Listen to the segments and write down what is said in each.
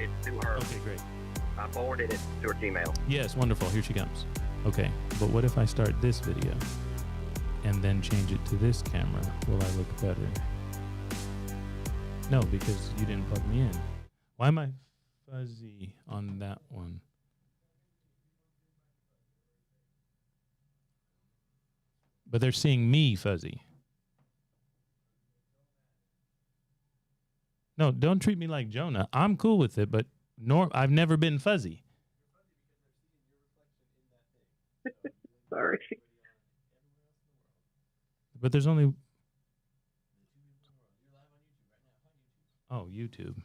it to her. Okay, great. I forwarded it to her Gmail. Yes, wonderful. Here she comes. Okay, but what if I start this video and then change it to this camera? Will I look better? No, because you didn't plug me in. Why am I fuzzy on that one? But they're seeing me fuzzy. No, don't treat me like Jonah. I'm cool with it, but I've never been fuzzy. Sorry. But there's only... Oh, YouTube.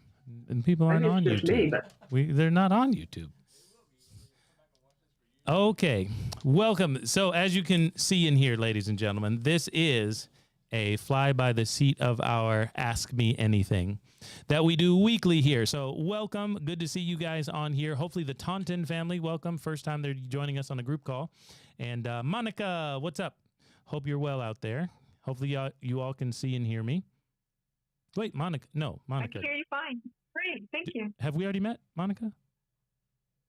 And people aren't on YouTube. They're not on YouTube. Okay, welcome. So as you can see in here, ladies and gentlemen, this is a fly by the seat of our Ask Me Anything that we do weekly here. So welcome. Good to see you guys on here. Hopefully the Taunton family, welcome. First time they're joining us on a group call. And Monica, what's up? Hope you're well out there. Hopefully you all can see and hear me. Wait, Monica. No, Monica. I can hear you fine. Great. Thank you. Have we already met, Monica?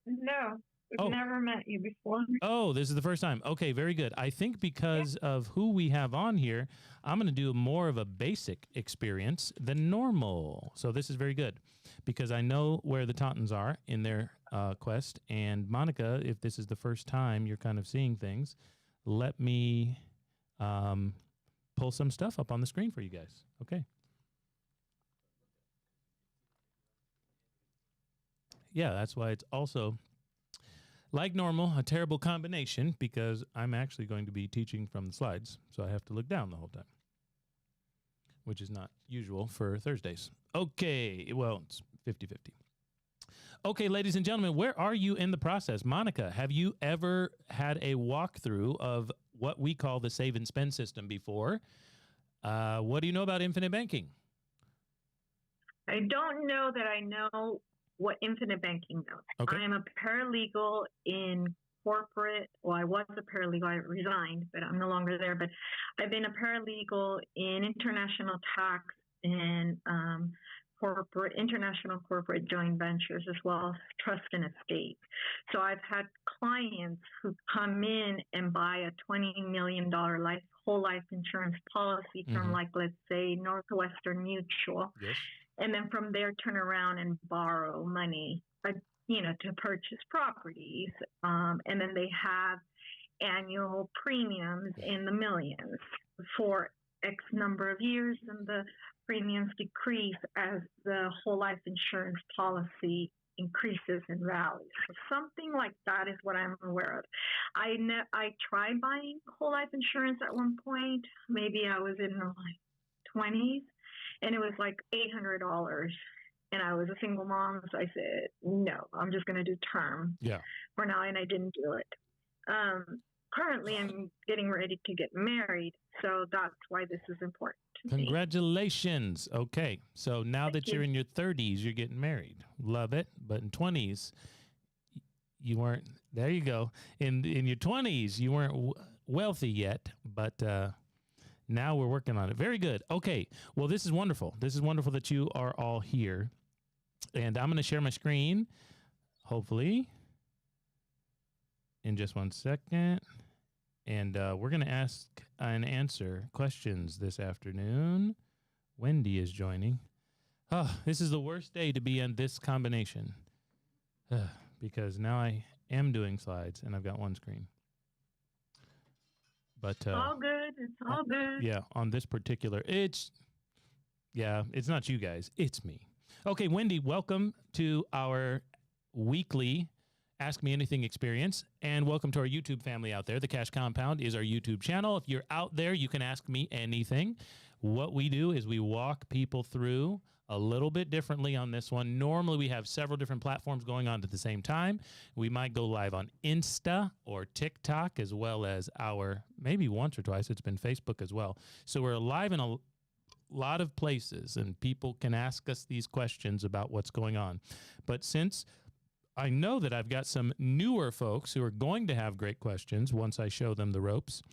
No. We've never met you before. Oh, this is the first time. Okay, very good. I think because of who we have on here, I'm going to do more of a basic experience than normal. So this is very good because I know where the Tauntons are in their quest. And Monica, if this is the first time you're kind of seeing things, let me pull some stuff up on the screen for you guys. Okay. Yeah, that's why it's also... like normal, a terrible combination because I'm actually going to be teaching from the slides, so I have to look down the whole time, which is not usual for Thursdays. Okay, well, it's 50-50. Okay, ladies and gentlemen, where are you in the process? Monica, have you ever had a walkthrough of what we call the save and spend system before? What do you know about infinite banking? I don't know that I know what infinite banking knows. Okay. I am a paralegal in corporate. Well, I was a paralegal. I resigned, but I'm no longer there. But I've been a paralegal in international tax and international corporate joint ventures, as well as trust and estate. So I've had clients who come in and buy a $20 million whole life insurance policy from, like, let's say, Northwestern Mutual. Yes. And then from there, turn around and borrow money, to purchase properties. And then they have annual premiums in the millions for X number of years, and the premiums decrease as the whole life insurance policy increases in value. So something like that is what I'm aware of. I tried buying whole life insurance at one point. Maybe I was in the 20s. And it was like $800. And I was a single mom, so I said, no, I'm just going to do term for now, and I didn't do it. Currently, I'm getting ready to get married, so that's why this is important to me. Congratulations. Okay, so now that you're in your 30s, you're getting married. Love it. But in 20s, you weren't. There you go. In your 20s, you weren't wealthy yet, but... now we're working on it. Very good. Okay. Well, this is wonderful. This is wonderful that you are all here. And I'm going to share my screen, hopefully, in just 1 second. And we're going to ask and answer questions this afternoon. Wendy is joining. Oh, this is the worst day to be in this combination because now I am doing slides and I've got one screen. But all good. It's all good. Yeah, on this particular, it's not you guys. It's me. Okay, Wendy, welcome to our weekly Ask Me Anything experience, and welcome to our YouTube family out there. The Cash Compound is our YouTube channel. If you're out there, you can ask me anything. What we do is we walk people through a little bit differently on this one. Normally, we have several different platforms going on at the same time. We might go live on Insta or TikTok, as well as maybe once or twice, it's been Facebook as well. So we're live in a lot of places, and people can ask us these questions about what's going on. But since I know that I've got some newer folks who are going to have great questions once I show them the ropes,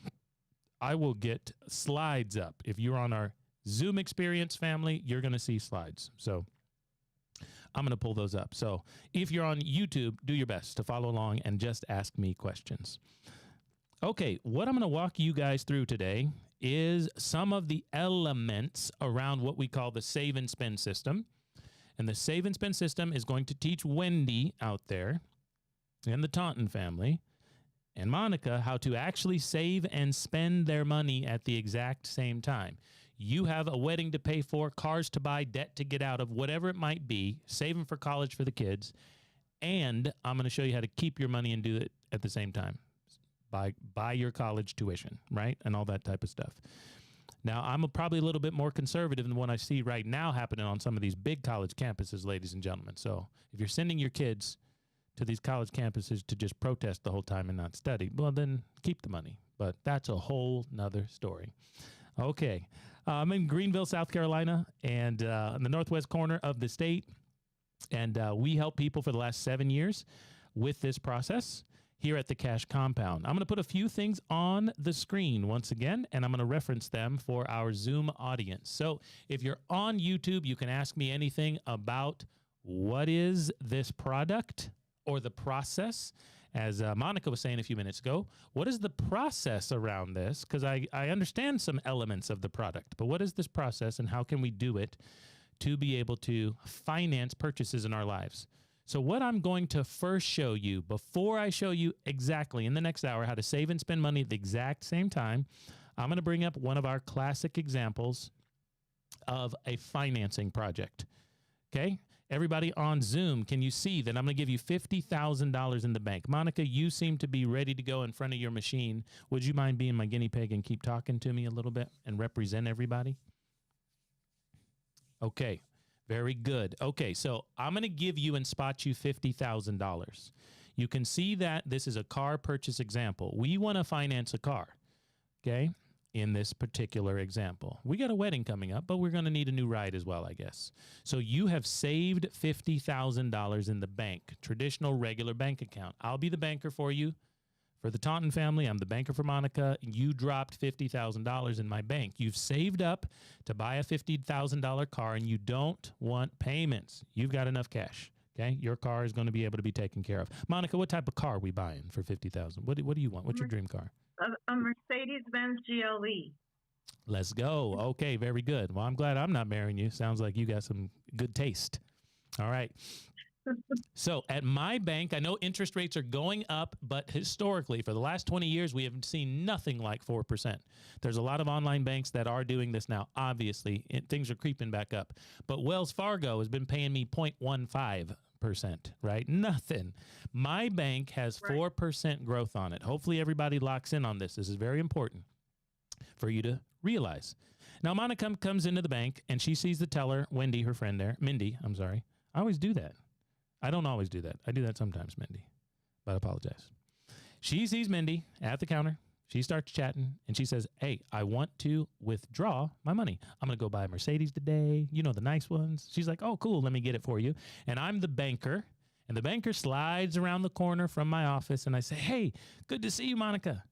I will get slides up. If you're on our Zoom experience family, you're going to see slides. So I'm going to pull those up. So if you're on YouTube, do your best to follow along and just ask me questions. Okay, what I'm going to walk you guys through today is some of the elements around what we call the save and spend system. And the save and spend system is going to teach Wendy out there and the Taunton family and Monica how to actually save and spend their money at the exact same time. You have a wedding to pay for, cars to buy, debt to get out of, whatever it might be, saving for college for the kids. And I'm going to show you how to keep your money and do it at the same time. Buy your college tuition, right? And all that type of stuff. Now, I'm probably a little bit more conservative than what I see right now happening on some of these big college campuses, ladies and gentlemen. So if you're sending your kids to these college campuses to just protest the whole time and not study, well, then keep the money. But that's a whole nother story. Okay. I'm in Greenville, South Carolina, and in the northwest corner of the state. And we help people for the last 7 years with this process here at the Cash Compound. I'm going to put a few things on the screen once again, and I'm going to reference them for our Zoom audience. So if you're on YouTube, you can ask me anything about what is this product or the process. As Monica was saying a few minutes ago, what is the process around this? Because I understand some elements of the product, but what is this process and how can we do it to be able to finance purchases in our lives? So what I'm going to first show you, before I show you exactly in the next hour how to save and spend money at the exact same time, I'm going to bring up one of our classic examples of a financing project. Okay? Everybody on Zoom, can you see that I'm going to give you $50,000 in the bank? Monica, you seem to be ready to go in front of your machine. Would you mind being my guinea pig and keep talking to me a little bit and represent everybody? Okay. Very good. Okay, so I'm going to give you and spot you $50,000. You can see that this is a car purchase example. We want to finance a car, okay, in this particular example. We got a wedding coming up, but we're going to need a new ride as well, I guess. So you have saved $50,000 in the bank, traditional regular bank account. I'll be the banker for you. For the Taunton family, I'm the banker for Monica. You dropped $50,000 in my bank. You've saved up to buy a $50,000 car, and you don't want payments. You've got enough cash, okay? Your car is going to be able to be taken care of. Monica, what type of car are we buying for $50,000? What do you want? What's your dream car? A Mercedes-Benz GLE. Let's go. Okay, very good. Well, I'm glad I'm not marrying you. Sounds like you got some good taste. All right. So at my bank, I know interest rates are going up, but historically, for the last 20 years, we have seen nothing like 4%. There's a lot of online banks that are doing this now. Obviously, things are creeping back up. But Wells Fargo has been paying me 0.15%, right? Nothing. My bank has 4% growth on it. Hopefully, everybody locks in on this. This is very important for you to realize. Now, Monica comes into the bank, and she sees the teller, Wendy, her friend there. Mindy, I'm sorry. I always do that. I don't always do that. I do that sometimes, Mindy, but I apologize. She sees Mindy at the counter. She starts chatting, and she says, hey, I want to withdraw my money. I'm going to go buy a Mercedes today. You know, the nice ones. She's like, oh, cool. Let me get it for you. And I'm the banker, and the banker slides around the corner from my office, and I say, hey, good to see you, Monica.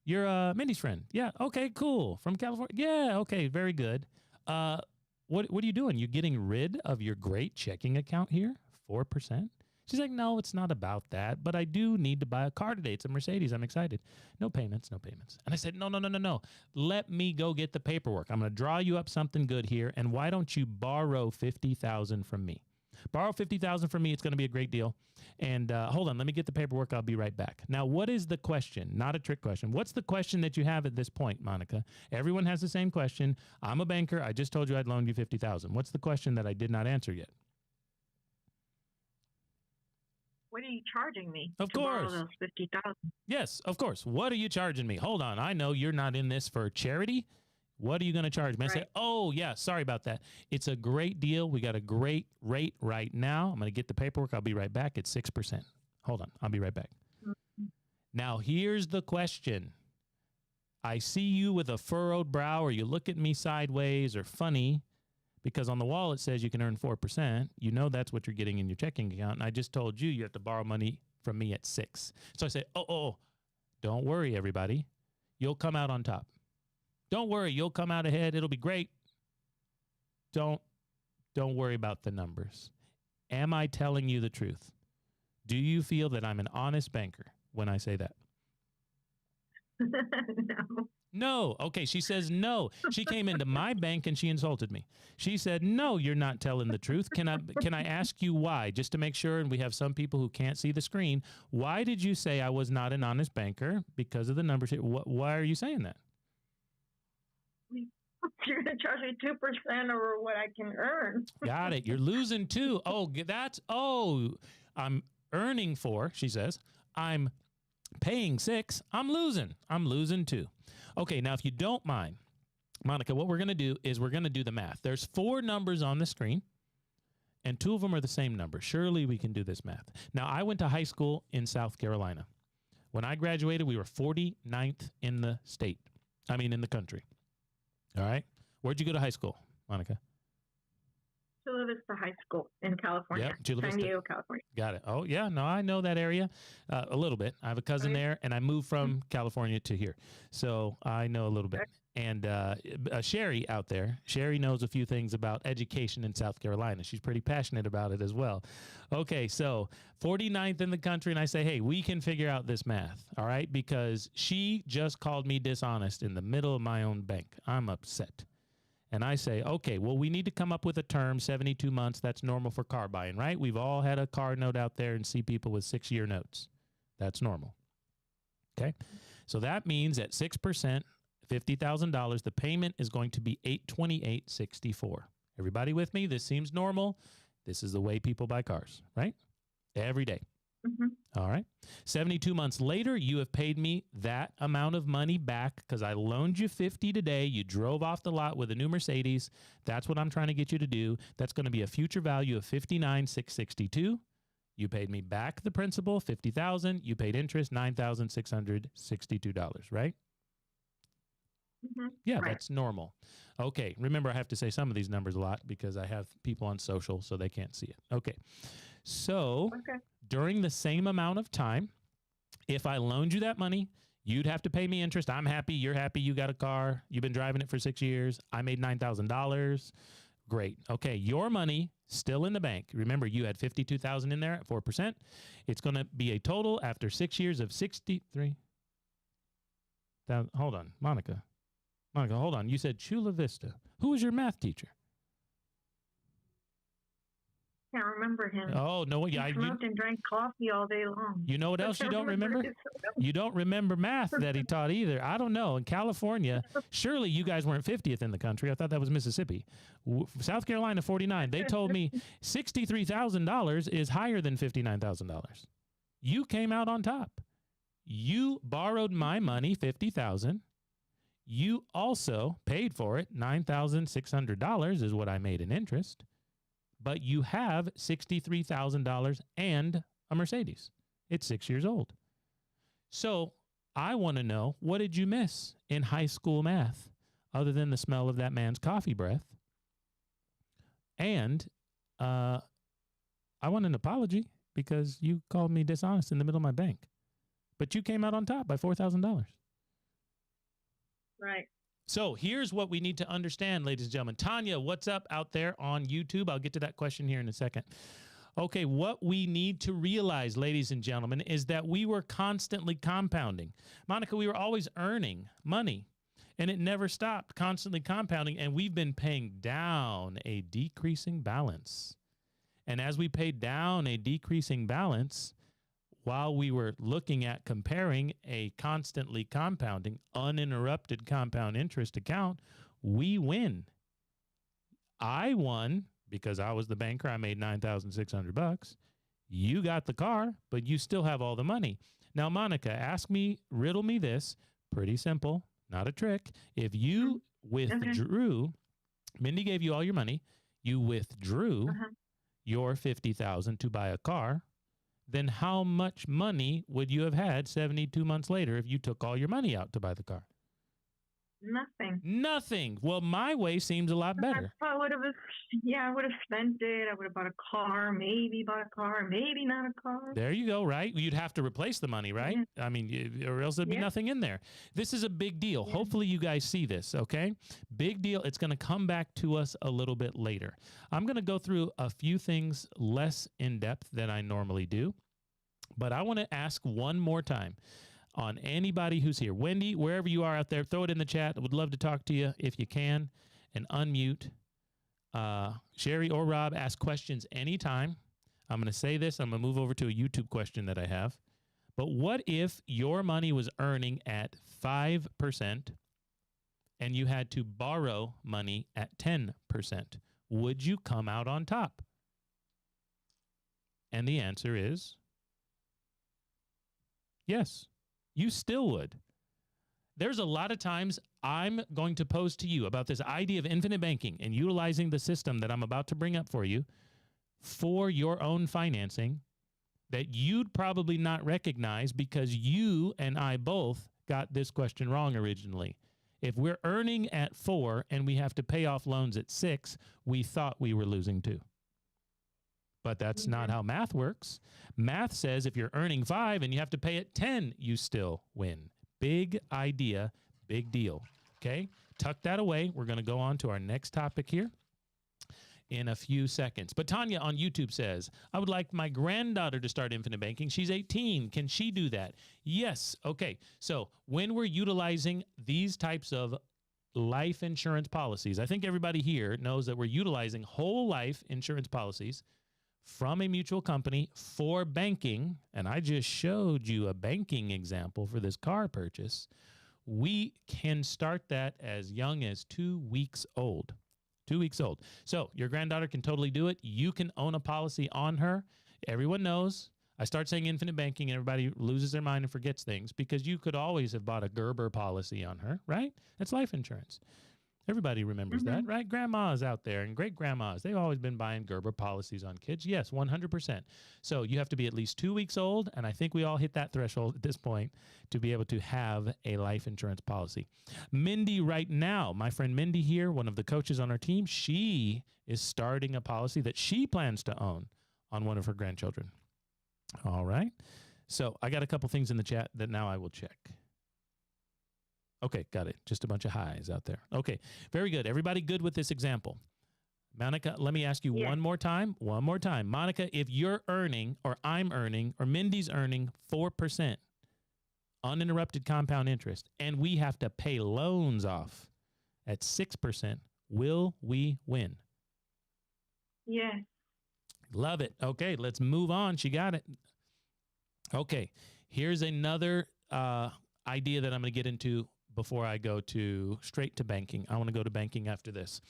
You're Mindy's friend. Yeah, okay, cool. From California? Yeah, okay, very good. What are you doing? You getting rid of your great checking account here? 4%? She's like, no, it's not about that, but I do need to buy a car today. It's a Mercedes. I'm excited. No payments, no payments. And I said, no. Let me go get the paperwork. I'm going to draw you up something good here, and why don't you borrow $50,000 from me? Borrow $50,000 from me. It's going to be a great deal. And hold on, let me get the paperwork. I'll be right back. Now, what is the question? Not a trick question. What's the question that you have at this point, Monica? Everyone has the same question. I'm a banker. I just told you I'd loan you $50,000. What's the question that I did not answer yet? What are you charging me? Of to course. Borrow those 50,000? Yes, of course. What are you charging me? Hold on. I know you're not in this for charity. What are you going to charge me? I say, oh, yeah, sorry about that. It's a great deal. We got a great rate right now. I'm going to get the paperwork. I'll be right back. It's 6%. Hold on. I'll be right back. Mm-hmm. Now, here's the question. I see you with a furrowed brow, or you look at me sideways or funny, because on the wall it says you can earn 4%. You know that's what you're getting in your checking account. And I just told you have to borrow money from me at 6. So I say, oh, don't worry, everybody. You'll come out on top. Don't worry, you'll come out ahead. It'll be great. Don't worry about the numbers. Am I telling you the truth? Do you feel that I'm an honest banker when I say that? No. No. Okay, she says no. She came into my bank and she insulted me. She said, "No, you're not telling the truth. Can I ask you why, just to make sure?" And we have some people who can't see the screen. Why did you say I was not an honest banker? Because of the numbers. Why are you saying that? You're going to charge me 2% over what I can earn. Got it. You're losing 2. I'm earning 4, she says. I'm paying 6. I'm losing 2. Okay, now if you don't mind, Monica, what we're going to do is we're going to do the math. There's 4 numbers on the screen, and 2 of them are the same number. Surely we can do this math. Now, I went to high school in South Carolina. When I graduated, we were 49th in the country. All right? Where'd you go to high school, Monica? Chula Vista High School in California. Yep, Chula Vista. San Diego, California. Got it. Oh, yeah. No, I know that area a little bit. I have a cousin there, and I moved from California to here. So I know a little bit. And Sherry out there, Sherry knows a few things about education in South Carolina. She's pretty passionate about it as well. Okay, so 49th in the country, and I say, hey, we can figure out this math, all right? Because she just called me dishonest in the middle of my own bank. I'm upset. And I say, okay, well, we need to come up with a term, 72 months. That's normal for car buying, right? We've all had a car note out there and see people with 6-year notes. That's normal. Okay? So that means at 6%, $50,000, the payment is going to be $828.64. Everybody with me? This seems normal. This is the way people buy cars, right? Every day. Mm-hmm. All right. 72 months later, you have paid me that amount of money back because I loaned you $50 today. You drove off the lot with a new Mercedes. That's what I'm trying to get you to do. That's going to be a future value of $59,662. You paid me back the principal, $50,000. You paid interest, $9,662, right? Mm-hmm. Yeah, right. That's normal. Okay. Remember, I have to say some of these numbers a lot because I have people on social, so they can't see it. Okay. So during the same amount of time, if I loaned you that money, you'd have to pay me interest. I'm happy. You're happy. You got a car. You've been driving it for 6 years. I made $9,000. Great. Okay. Your money still in the bank. Remember, you had $52,000 in there at 4%. It's going to be a total after 6 years of $63,000. Hold on, Monica, hold on. You said Chula Vista. Who was your math teacher? Can't remember him. Oh, no. He smoked and drank coffee all day long. You know what else you don't remember? You don't remember math that he taught either. I don't know. In California, surely you guys weren't 50th in the country. I thought that was Mississippi. South Carolina, 49. They told me $63,000 is higher than $59,000. You came out on top. You borrowed my money, $50,000. You also paid for it. $9,600 is what I made in interest. But you have $63,000 and a Mercedes. It's 6 years old. So I want to know, what did you miss in high school math other than the smell of that man's coffee breath? And I want an apology because you called me dishonest in the middle of my bank. But you came out on top by $4,000. Right. So here's what we need to understand, ladies and gentlemen. Tanya, what's up out there on YouTube? I'll get to that question here in a second. Okay, what we need to realize, ladies and gentlemen, is that we were constantly compounding. Monica, we were always earning money, and it never stopped, constantly compounding, and we've been paying down a decreasing balance. And as we paid down a decreasing balance, while we were looking at comparing a constantly compounding, uninterrupted compound interest account, we win. I won because I was the banker. I made $9,600. You got the car, but you still have all the money. Now, Monica, riddle me this. Pretty simple, not a trick. If you withdrew, Mindy gave you all your money, you withdrew your $50,000 to buy a car, then how much money would you have had 72 months later if you took all your money out to buy the car? Nothing. Nothing. Well, my way seems a lot better. I would have, I would have spent it. I would have bought a car, maybe not a car. There you go, right? You'd have to replace the money, right? Yeah. I mean, or else there'd be nothing in there. This is a big deal. Yeah. Hopefully you guys see this, okay? Big deal. It's going to come back to us a little bit later. I'm going to go through a few things less in depth than I normally do, but I want to ask one more time on anybody who's here. Wendy, wherever you are out there, throw it in the chat. I would love to talk to you if you can, and unmute. Sherry or Rob, ask questions anytime. I'm going to say this. I'm going to move over to a YouTube question that I have. But what if your money was earning at 5% and you had to borrow money at 10%? Would you come out on top? And the answer is yes. You still would. There's a lot of times I'm going to pose to you about this idea of infinite banking and utilizing the system that I'm about to bring up for you for your own financing that you'd probably not recognize because you and I both got this question wrong originally. If we're earning at 4 and we have to pay off loans at 6, we thought we were losing 2. But that's not how math works. Math says if you're earning 5 and you have to pay at 10, you still win. Big idea, big deal. Okay? Tuck that away. We're going to go on to our next topic here in a few seconds. But Tanya on YouTube says, I would like my granddaughter to start infinite banking. She's 18. Can she do that? Yes. Okay. So when we're utilizing these types of life insurance policies, I think everybody here knows that we're utilizing whole life insurance policies from a mutual company for banking, and I just showed you a banking example for this car purchase. We can start that as young as 2 weeks old. 2 weeks old. So your granddaughter can totally do it. You can own a policy on her. Everyone knows. I start saying infinite banking and everybody loses their mind and forgets things because you could always have bought a Gerber policy on her, right? That's life insurance. Everybody remembers that, right? Grandmas out there and great-grandmas, they've always been buying Gerber policies on kids. Yes, 100%. So you have to be at least 2 weeks old, and I think we all hit that threshold at this point to be able to have a life insurance policy. Mindy right now, my friend Mindy here, one of the coaches on our team, she is starting a policy that she plans to own on one of her grandchildren. All right. So I got a couple things in the chat that now I will check. Okay, got it. Just a bunch of highs out there. Okay, very good. Everybody good with this example? Monica, let me ask you one more time. One more time. Monica, if you're earning, or I'm earning, or Mindy's earning 4% uninterrupted compound interest, and we have to pay loans off at 6%, will we win? Yes. Love it. Okay, let's move on. She got it. Okay, here's another idea that I'm going to get into before I go to straight to banking. I want to go to banking after this.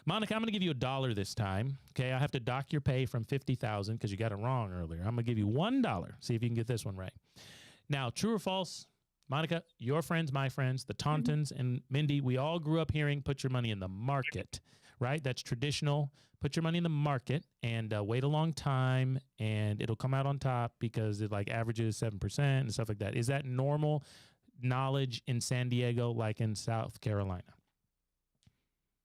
Monica, I'm going to give you $1 this time. Okay, I have to dock your pay from $50,000 because you got it wrong earlier. I'm going to give you $1. See if you can get this one right. Now, true or false, Monica, your friends, my friends, the Tauntons and Mindy, we all grew up hearing put your money in the market, right? That's traditional. Put your money in the market and wait a long time and it'll come out on top because it like averages 7% and stuff like that. Is that normal knowledge in San Diego like in South Carolina?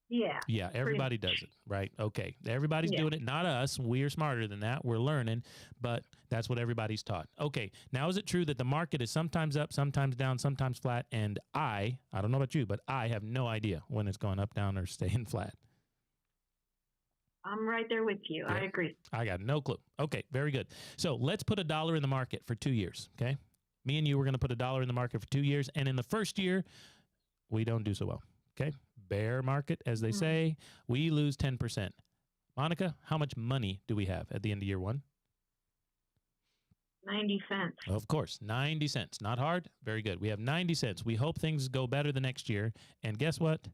Yeah. Yeah, everybody does it, right? Okay. Everybody's doing it, not us. We're smarter than that. We're learning, but that's what everybody's taught. Okay. Now, is it true that the market is sometimes up, sometimes down, sometimes flat? And I don't know about you, but I have no idea when it's going up, down, or staying flat. I'm right there with you. Yeah. I agree. I got no clue. Okay, very good. So let's put $1 in the market for 2 years, okay? Me and you, we're going to put $1 in the market for 2 years. And in the first year, we don't do so well, okay? Bear market, as they say, we lose 10%. Monica, how much money do we have at the end of year one? 90 cents. Of course, 90 cents. Not hard. Very good. We have 90 cents. We hope things go better the next year. And guess what?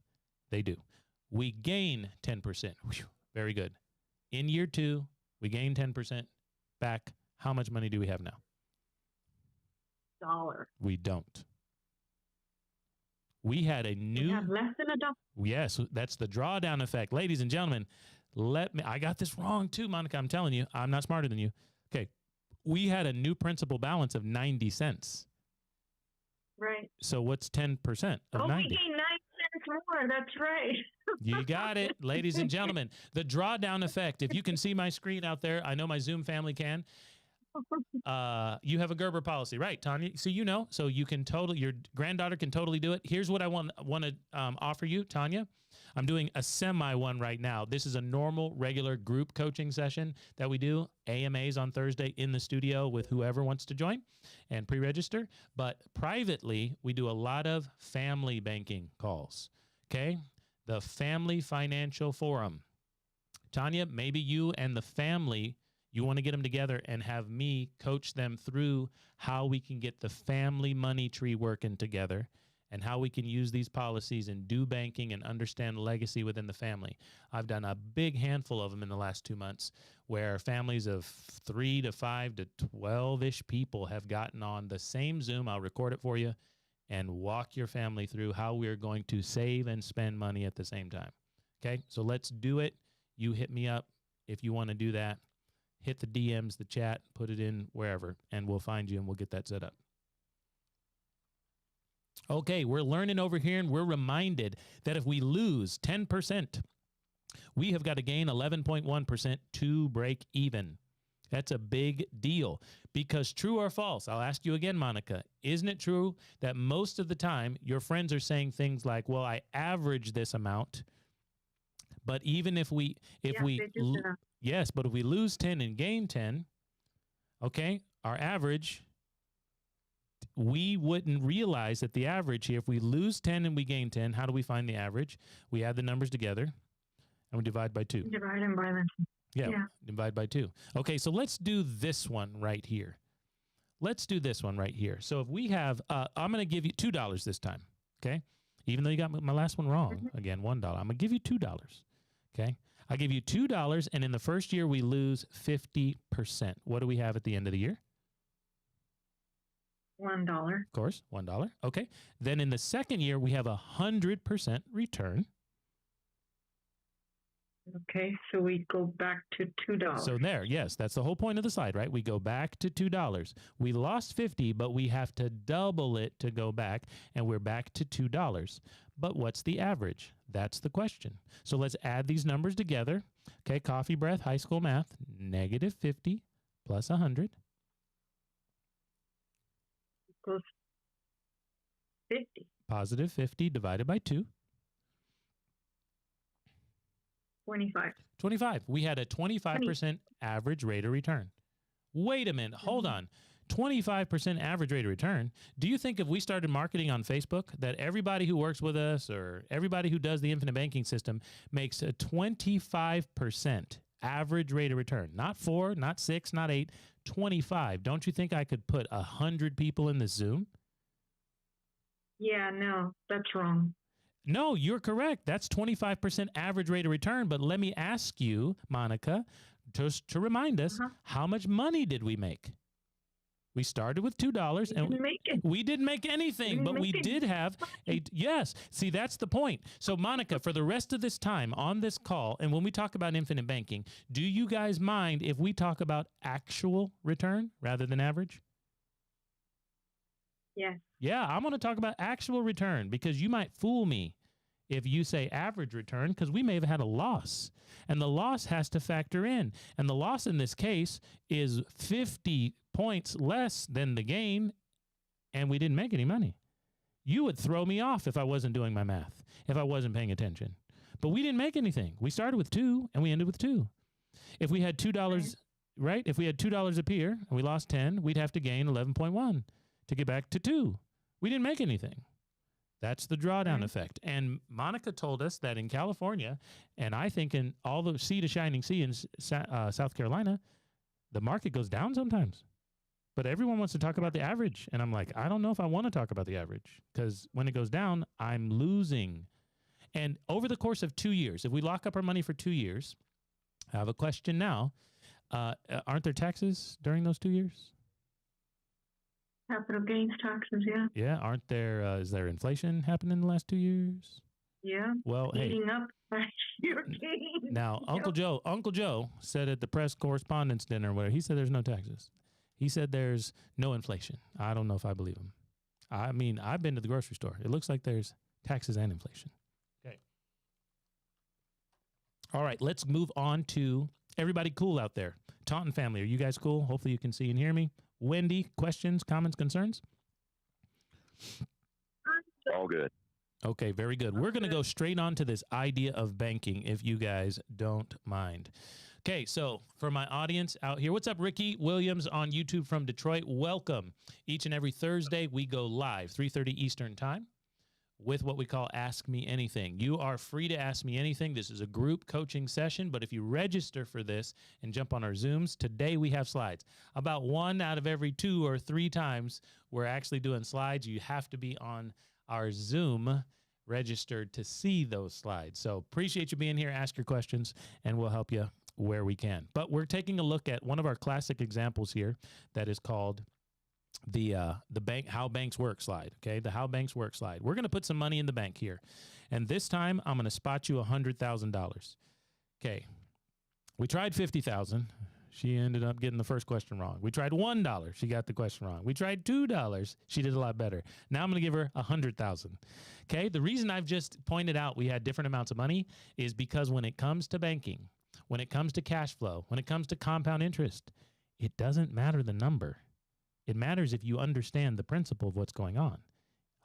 They do. We gain 10%. Whew, very good. In year 2, we gain 10% back. How much money do we have now? $1. We don't. We had a new... We have less than $1. Yes, that's the drawdown effect. Ladies and gentlemen, I got this wrong too, Monica. I'm telling you, I'm not smarter than you. Okay. We had a new principal balance of 90 cents. Right. So what's 10% of 90? We gained 9 cents more. That's right. You got it, ladies and gentlemen. The drawdown effect. If you can see my screen out there, I know my Zoom family can. You have a Gerber policy, right, Tanya? So you know, so you can totally, your granddaughter can totally do it. Here's what I want to offer you, Tanya. I'm doing a semi one right now. This is a normal, regular group coaching session that we do, AMAs on Thursday in the studio with whoever wants to join and pre-register. But privately, we do a lot of family banking calls, okay? The Family Financial Forum. Tanya, maybe you and the family, you want to get them together and have me coach them through how we can get the family money tree working together and how we can use these policies and do banking and understand legacy within the family. I've done a big handful of them in the last 2 months where families of 3 to 5 to 12-ish people have gotten on the same Zoom. I'll record it for you and walk your family through how we're going to save and spend money at the same time. Okay, so let's do it. You hit me up if you want to do that. Hit the DMs, the chat, put it in wherever, and we'll find you and we'll get that set up. Okay, we're learning over here, and we're reminded that if we lose 10%, we have got to gain 11.1% to break even. That's a big deal because true or false, I'll ask you again, Monica, isn't it true that most of the time your friends are saying things like, well, I average this amount, but even if we, yes, but if we lose 10 and gain 10, okay, our average, we wouldn't realize that the average here, if we lose 10 and we gain 10, how do we find the average? We add the numbers together and we divide by 2. Divide them by them. Yeah, divide by 2. Okay, so let's do this one right here. Let's do this one right here. So if we have, I'm going to give you $2 this time, okay? Even though you got my last one wrong, again, $1. I'm going to give you $2, okay? I give you $2, and in the first year, we lose 50%. What do we have at the end of the year? $1. Of course, $1. Okay. Then in the second year, we have 100% return. Okay, so we go back to $2. So there, yes, that's the whole point of the slide, right? We go back to $2. We lost 50, but we have to double it to go back, and we're back to $2. But what's the average? That's the question. So let's add these numbers together. Okay, coffee breath, high school math, negative 50 plus 100. Equals 50. Positive 50 divided by 2. 25. 25. We had a 25% average rate of return. Wait a minute. Hold on. 25% average rate of return. Do you think if we started marketing on Facebook that everybody who works with us or everybody who does the infinite banking system makes a 25% average rate of return? Not 4, not 6, not 8, 25. Don't you think I could put 100 people in this Zoom? Yeah, no, that's wrong. No, you're correct. That's 25% average rate of return. But let me ask you, Monica, just to remind us, how much money did we make? We started with $2 and we didn't make anything, but we did have a, yes. See, that's the point. So Monica, for the rest of this time on this call, and when we talk about infinite banking, do you guys mind if we talk about actual return rather than average? Yes. Yeah, I'm going to talk about actual return because you might fool me if you say average return because we may have had a loss. And the loss has to factor in. And the loss in this case is 50 points less than the gain, and we didn't make any money. You would throw me off if I wasn't doing my math, if I wasn't paying attention. But we didn't make anything. We started with 2, and we ended with 2. If we had $2, right? If we had $2 up here, and we lost 10, we'd have to gain 11.1 to get back to 2. We didn't make anything. That's the drawdown effect. And Monica told us that in California, and I think in all the sea to shining sea in South Carolina, the market goes down sometimes. But everyone wants to talk about the average. And I'm like, I don't know if I want to talk about the average because when it goes down, I'm losing. And over the course of 2 years, if we lock up our money for 2 years, I have a question now. Aren't there taxes during those 2 years? Capital gains taxes, yeah. Yeah, aren't there, is there inflation happening in the last 2 years? Yeah. Well, eating up your gains. Now, Uncle Joe said at the press correspondence dinner, where he said there's no taxes. He said there's no inflation. I don't know if I believe him. I mean, I've been to the grocery store. It looks like there's taxes and inflation. All right, let's move on to everybody cool out there. Taunton family, are you guys cool? Hopefully you can see and hear me. Wendy, questions, comments, concerns? All good. Okay, very good. We're going to go straight on to this idea of banking, if you guys don't mind. Okay, so for my audience out here, what's up, Ricky Williams on YouTube from Detroit? Welcome. Each and every Thursday, we go live, 3:30 Eastern time, with what we call Ask Me Anything. You are free to ask me anything. This is a group coaching session, but if you register for this and jump on our Zooms, today we have slides. About 1 out of every 2 or 3 times we're actually doing slides. You have to be on our Zoom registered to see those slides. So appreciate you being here. Ask your questions, and we'll help you where we can. But we're taking a look at one of our classic examples here that is called the bank, how banks work slide. Okay, the how banks work slide. We're going to put some money in the bank here, and this time I'm going to spot you $100,000. Okay, we tried 50,000. She ended up getting the first question wrong. We tried $1. She got the question wrong. We tried $2. She did a lot better. Now I'm going to give her 100,000. Okay, the reason I've just pointed out we had different amounts of money is because when it comes to banking, when it comes to cash flow, when it comes to compound interest, it doesn't matter the number. It matters if you understand the principle of what's going on.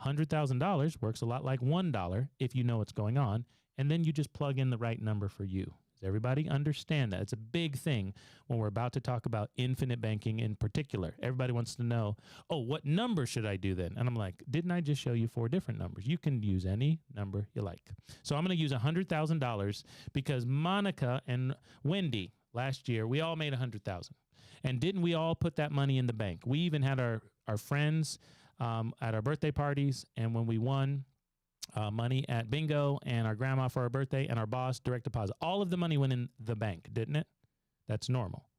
$100,000 works a lot like $1 if you know what's going on, and then you just plug in the right number for you. Does everybody understand that? It's a big thing when we're about to talk about infinite banking in particular. Everybody wants to know, oh, what number should I do then? And I'm like, didn't I just show you 4 different numbers? You can use any number you like. So I'm going to use $100,000 because Monica and Wendy last year, we all made $100,000. And didn't we all put that money in the bank? We even had our friends at our birthday parties, and when we won money at bingo, and our grandma for our birthday, and our boss direct deposit, all of the money went in the bank, didn't it? That's normal.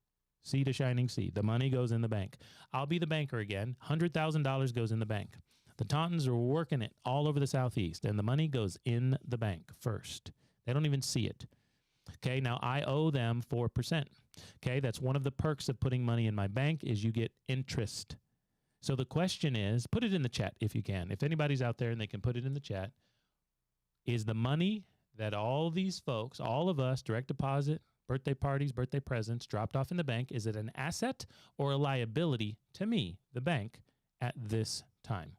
Sea to shining sea. The money goes in the bank. I'll be the banker again. $100,000 goes in the bank. The Tauntons are working it all over the Southeast, and the money goes in the bank first. They don't even see it. Okay, now I owe them 4%. Okay, that's one of the perks of putting money in my bank is you get interest. So the question is, put it in the chat if you can. If anybody's out there and they can put it in the chat, is the money that all these folks, all of us, direct deposit, birthday parties, birthday presents, dropped off in the bank, is it an asset or a liability to me, the bank, at this time?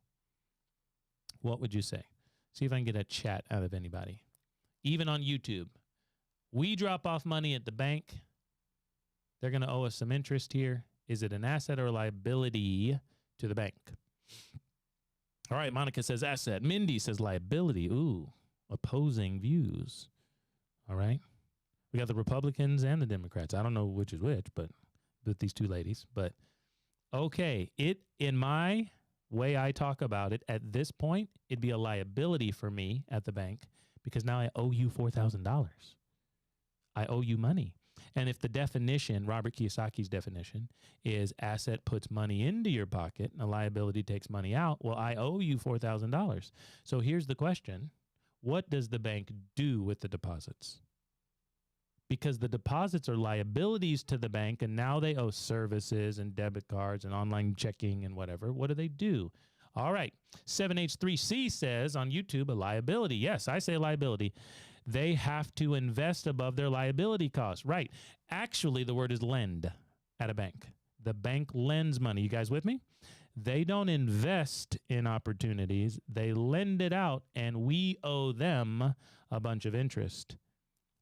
What would you say? See if I can get a chat out of anybody. Even on YouTube. We drop off money at the bank. They're going to owe us some interest here. Is it an asset or a liability to the bank? All right, Monica says asset. Mindy says liability. Ooh, opposing views. All right. We got the Republicans and the Democrats. I don't know which is which, but with these two ladies. But okay, in my way I talk about it, at this point, it'd be a liability for me at the bank because now I owe you $4,000. I owe you money. And if the definition, Robert Kiyosaki's definition, is asset puts money into your pocket and a liability takes money out, well, I owe you $4,000. So here's the question. What does the bank do with the deposits? Because the deposits are liabilities to the bank, and now they owe services and debit cards and online checking and whatever. What do? All right. 7H3C says on YouTube, a liability. Yes, I say liability. They have to invest above their liability costs. Right. Actually, the word is lend at a bank. The bank lends money. You guys with me? They don't invest in opportunities. They lend it out, and we owe them a bunch of interest.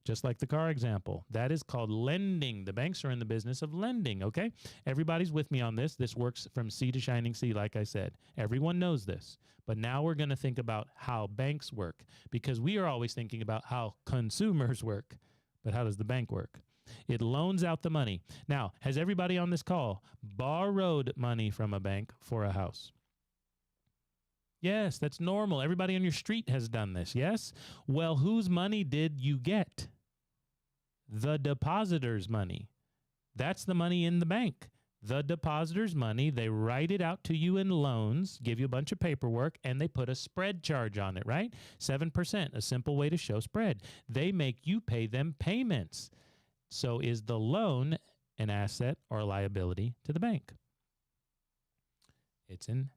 Just like the car example. That is called lending. The banks are in the business of lending, okay? Everybody's with me on this. This works from sea to shining sea, like I said. Everyone knows this. But now we're going to think about how banks work, because we are always thinking about how consumers work. But how does the bank work? It loans out the money. Now, has everybody on this call borrowed money from a bank for a house? Yes, that's normal. Everybody on your street has done this, yes? Well, whose money did you get? The depositor's money. That's the money in the bank. The depositor's money, they write it out to you in loans, give you a bunch of paperwork, and they put a spread charge on it, right? 7%, a simple way to show spread. They make you pay them payments. So is the loan an asset or a liability to the bank? It's in...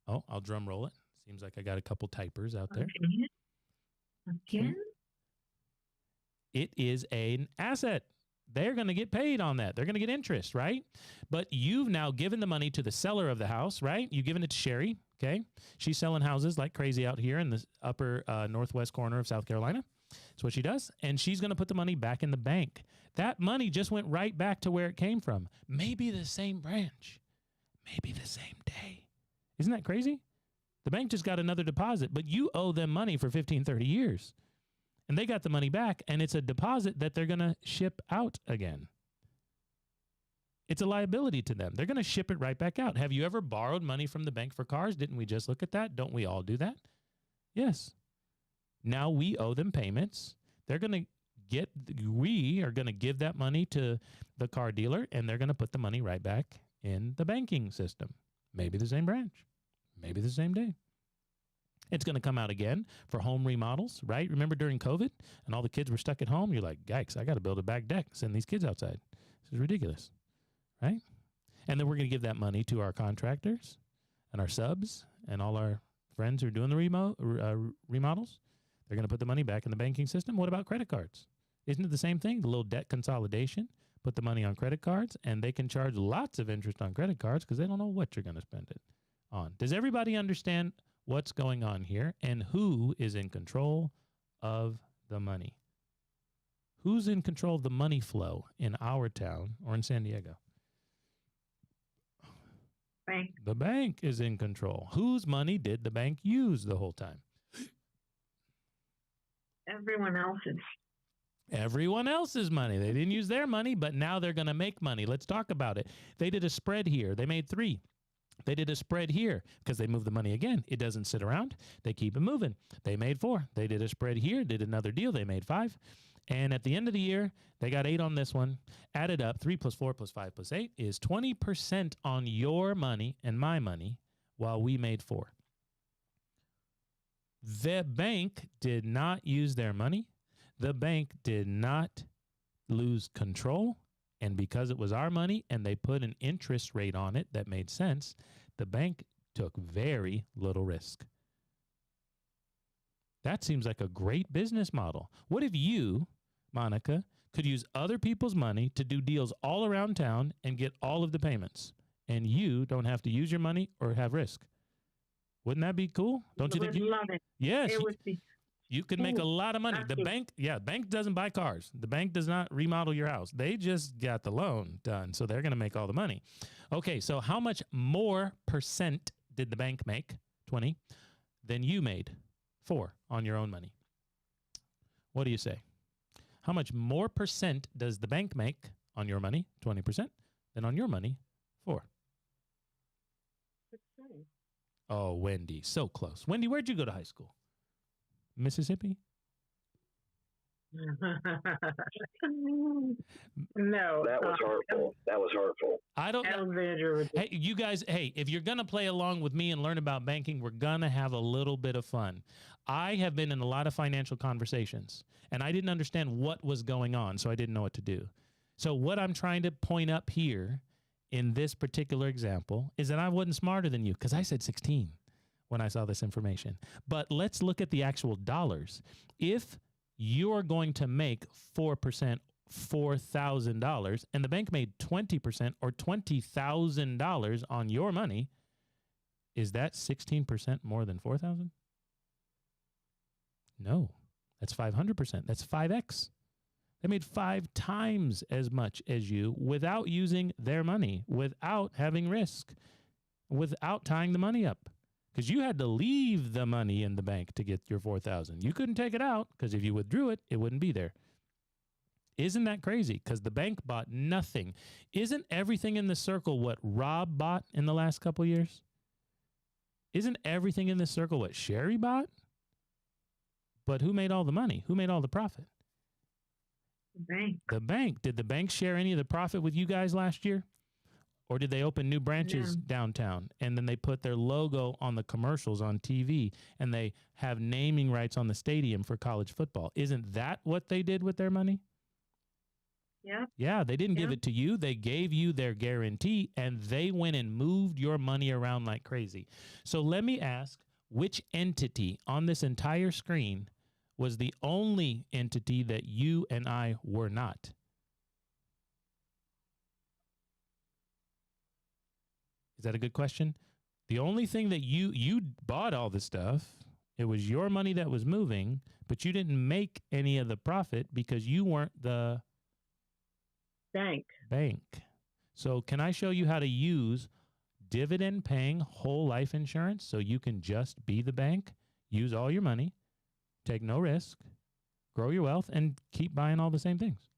Oh, I'll drum roll it. Seems like I got a couple typers out there. Again? It is an asset. They're going to get paid on that. They're going to get interest, right? But you've now given the money to the seller of the house, right? You've given it to Sherry, okay? She's selling houses like crazy out here in the upper northwest corner of South Carolina. That's what she does. And she's going to put the money back in the bank. That money just went right back to where it came from. Maybe the same branch. Maybe the same day. Isn't that crazy? The bank just got another deposit, but you owe them money for 15, 30 years. And they got the money back, and it's a deposit that they're going to ship out again. It's a liability to them. They're going to ship it right back out. Have you ever borrowed money from the bank for cars? Didn't we just look at that? Don't we all do that? Yes. Now we owe them payments. We are going to give that money to the car dealer, and they're going to put the money right back in the banking system. Maybe the same branch. Maybe the same day. It's going to come out again for home remodels, right? Remember during COVID and all the kids were stuck at home? You're like, yikes, I got to build a back deck, send these kids outside. This is ridiculous, right? And then we're going to give that money to our contractors and our subs and all our friends who are doing the remodels. They're going to put the money back in the banking system. What about credit cards? Isn't it the same thing? The little debt consolidation, put the money on credit cards, and they can charge lots of interest on credit cards because they don't know what you're going to spend it on. Does everybody understand what's going on here and who is in control of the money? Who's in control of the money flow in our town or in San Diego? Bank. The bank is in control. Whose money did the bank use the whole time? Everyone else's. Everyone else's money. They didn't use their money, but now they're going to make money. Let's talk about it. They did a spread here. They made 3. They did a spread here because they moved the money again. It doesn't sit around. They keep it moving. They made 4. They did a spread here, did another deal. They made 5. And at the end of the year, they got 8 on this one. Added up, 3 plus 4 plus 5 plus 8 is 20% on your money and my money while we made 4. The bank did not use their money. The bank did not lose control. And because it was our money and they put an interest rate on it that made sense, the bank took very little risk. That seems like a great business model. What if you, Monica, could use other people's money to do deals all around town and get all of the payments, and you don't have to use your money or have risk? Wouldn't that be cool? Don't you think? Would love it. Yes. It would be. You could make a lot of money. The bank doesn't buy cars. The bank does not remodel your house. They just got the loan done, so they're going to make all the money. Okay, so how much more percent did the bank make, 20, than you made, 4, on your own money? What do you say? How much more percent does the bank make on your money, 20%, than on your money, 4? 16. Oh, Wendy, so close. Wendy, where'd you go to high school? Mississippi? No. That was hurtful. That was hurtful. I don't know. Elevator. Hey, you guys, if you're going to play along with me and learn about banking, we're going to have a little bit of fun. I have been in a lot of financial conversations, and I didn't understand what was going on, so I didn't know what to do. So what I'm trying to point up here in this particular example is that I wasn't smarter than you, because I said 16 when I saw this information. But let's look at the actual dollars. If you're going to make 4%, $4,000, and the bank made 20% or $20,000 on your money, is that 16% more than 4,000? No, that's 500%. That's 5x. They made 5 times as much as you without using their money, without having risk, without tying the money up. Because you had to leave the money in the bank to get your 4,000. You couldn't take it out because if you withdrew it, it wouldn't be there. Isn't that crazy? Because the bank bought nothing. Isn't everything in the circle what Rob bought in the last couple of years? Isn't everything in this circle what Sherry bought? But who made all the money? Who made all the profit? The bank. The bank. Did the bank share any of the profit with you guys last year? Or did they open new branches downtown and then they put their logo on the commercials on TV and they have naming rights on the stadium for college football? Isn't that what they did with their money? Yeah. Yeah, they didn't give it to you. They gave you their guarantee and they went and moved your money around like crazy. So let me ask, which entity on this entire screen was the only entity that you and I were not? Is that a good question? The only thing that you bought all the stuff, it was your money that was moving, but you didn't make any of the profit because you weren't the bank. So can I show you how to use dividend paying whole life insurance so you can just be the bank, use all your money, take no risk, grow your wealth, and keep buying all the same things?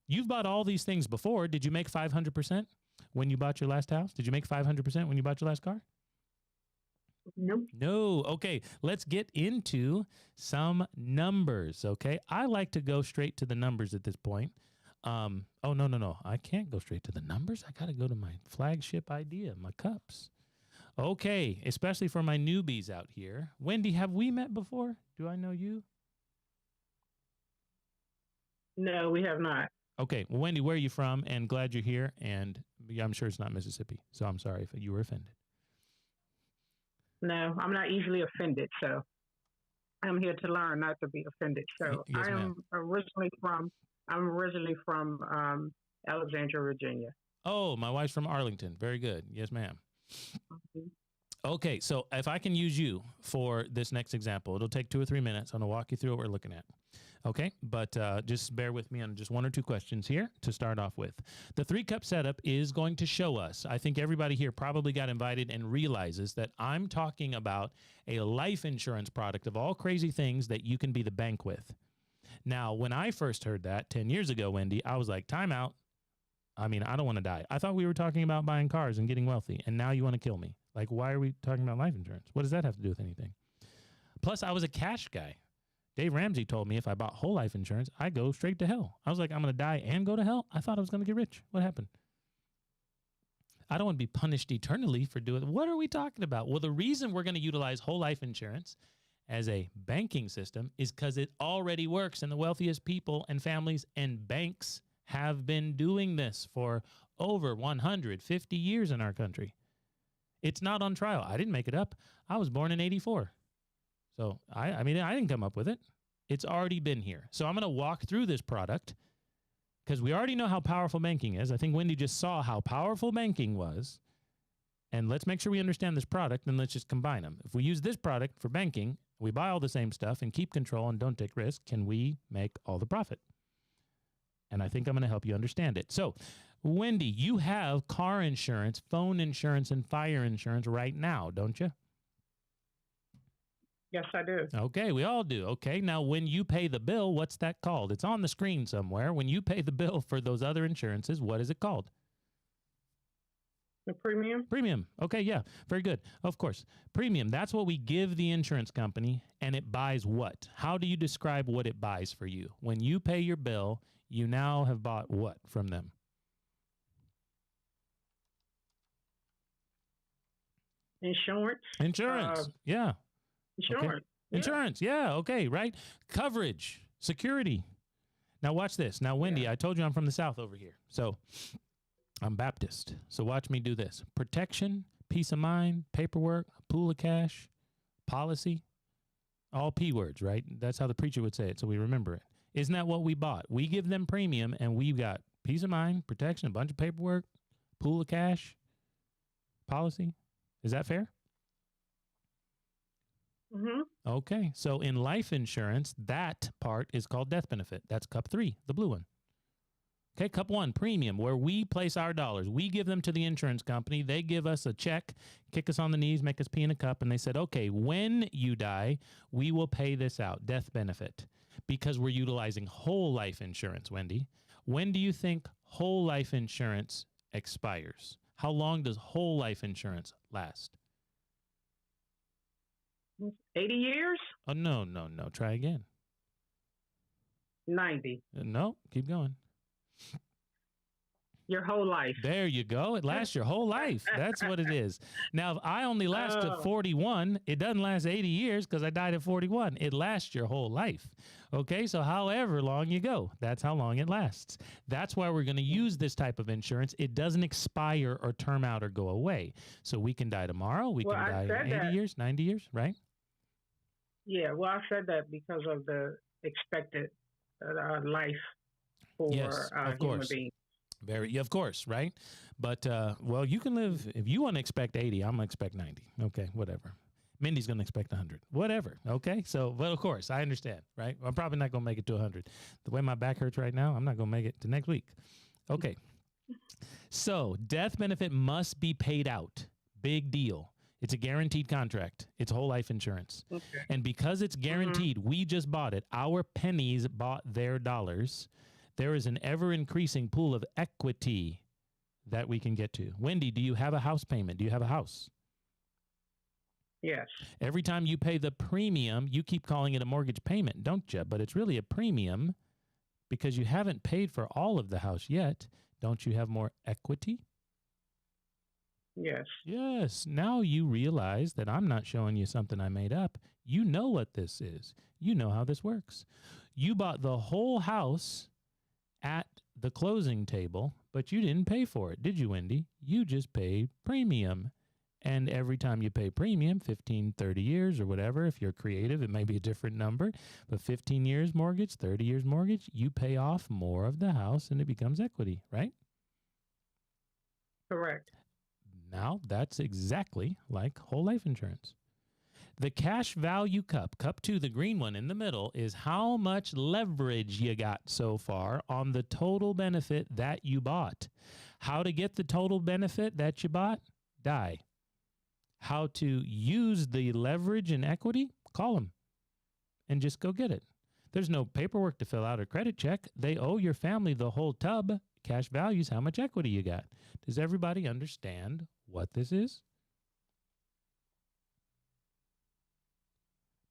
You've bought all these things before. Did you make 500% when you bought your last house? Did you make 500% when you bought your last car? Nope. No. Okay, let's get into some numbers, okay? I like to go straight to the numbers at this point. Oh, no. I can't go straight to the numbers. I got to go to my flagship idea, my cups. Okay, especially for my newbies out here. Wendy, have we met before? Do I know you? No, we have not. Okay, well, Wendy, where are you from? And glad you're here. And I'm sure it's not Mississippi, so I'm sorry if you were offended. No, I'm not easily offended, so I'm here to learn not to be offended. So Yes, I'm originally from Alexandria, Virginia. Oh, my wife's from Arlington. Very good. Yes, ma'am. Mm-hmm. Okay, so if I can use you for this next example, it'll take 2 or 3 minutes. I'm going to walk you through what we're looking at. Okay, but just bear with me on just 1 or 2 questions here to start off with. The 3-cup setup is going to show us, I think everybody here probably got invited and realizes that I'm talking about a life insurance product of all crazy things that you can be the bank with. Now, when I first heard that 10 years ago, Wendy, I was like, time out. I mean, I don't want to die. I thought we were talking about buying cars and getting wealthy, and now you want to kill me. Like, why are we talking about life insurance? What does that have to do with anything? Plus, I was a cash guy. Dave Ramsey told me if I bought whole life insurance, I go straight to hell. I was like, I'm going to die and go to hell? I thought I was going to get rich. What happened? I don't want to be punished eternally for doing it. What are we talking about? Well, the reason we're going to utilize whole life insurance as a banking system is because it already works, and the wealthiest people and families and banks have been doing this for over 150 years in our country. It's not on trial. I didn't make it up. I was born in 84. So I mean, I didn't come up with it. It's already been here. So I'm going to walk through this product because we already know how powerful banking is. I think Wendy just saw how powerful banking was. And let's make sure we understand this product, and let's just combine them. If we use this product for banking, we buy all the same stuff and keep control and don't take risk, can we make all the profit? And I think I'm going to help you understand it. So, Wendy, you have car insurance, phone insurance, and fire insurance right now, don't you? Yes, I do. Okay, we all do. Okay, now when you pay the bill, what's that called? It's on the screen somewhere. When you pay the bill for those other insurances, what is it called? The premium? Premium. Okay, yeah, very good. Of course. Premium, that's what we give the insurance company, and it buys what? How do you describe what it buys for you? When you pay your bill, you now have bought what from them? Insurance. Insurance. Yeah. Insurance. Okay. Yeah. Insurance. Yeah. Okay. Right. Coverage. Security. Now watch this. Now, Wendy, Yeah. I told you I'm from the South over here. So I'm Baptist. So watch me do this. Protection, peace of mind, paperwork, pool of cash, policy, all P words, right? That's how the preacher would say it. So we remember it. Isn't that what we bought? We give them premium and we've got peace of mind, protection, a bunch of paperwork, pool of cash, policy. Is that fair? Mm-hmm. Okay. So in life insurance, that part is called death benefit. That's cup 3, the blue one. Okay, cup 1, premium, where we place our dollars. We give them to the insurance company. They give us a check, kick us on the knees, make us pee in a cup, and they said, okay, when you die, we will pay this out, death benefit, because we're utilizing whole life insurance, Wendy. When do you think whole life insurance expires? How long does whole life insurance last? 80 years? Oh, no. Try again. 90. No, keep going. Your whole life. There you go. It lasts your whole life. That's what it is. Now, if I only last to 41, it doesn't last 80 years because I died at 41. It lasts your whole life. Okay, so however long you go, that's how long it lasts. That's why we're going to use this type of insurance. It doesn't expire or term out or go away. So we can die tomorrow. We can die in 80 years, 90 years, right? Yeah, well, I said that because of the expected life Yes, for of human course. beings. Yeah, of course, right? But, well, you can live, if you want to expect 80, I'm going to expect 90. Okay, whatever. Mindy's going to expect 100. Whatever, okay? So, but of course, I understand, right? I'm probably not going to make it to 100. The way my back hurts right now, I'm not going to make it to next week. Okay. So, death benefit must be paid out. Big deal. It's a guaranteed contract. It's whole life insurance. Okay. And because it's guaranteed, we just bought it. Our pennies bought their dollars. There is an ever increasing pool of equity that we can get to. Wendy, do you have a house payment? Do you have a house? Yes. Every time you pay the premium, you keep calling it a mortgage payment, don't you? But it's really a premium because you haven't paid for all of the house yet. Don't you have more equity? Yes. Yes. Now you realize that I'm not showing you something I made up. You know what this is. You know how this works. You bought the whole house at the closing table, but you didn't pay for it, did you, Wendy? You just paid premium. And every time you pay premium, 15, 30 years or whatever, if you're creative, it may be a different number, but 15 years mortgage, 30 years mortgage, you pay off more of the house and it becomes equity, right? Correct. Now, that's exactly like whole life insurance. The cash value cup 2, the green one in the middle, is how much leverage you got so far on the total benefit that you bought. How to get the total benefit that you bought? Die. How to use the leverage and equity? Call them and just go get it. There's no paperwork to fill out or credit check. They owe your family the whole tub. Cash value is how much equity you got. Does everybody understand what this is?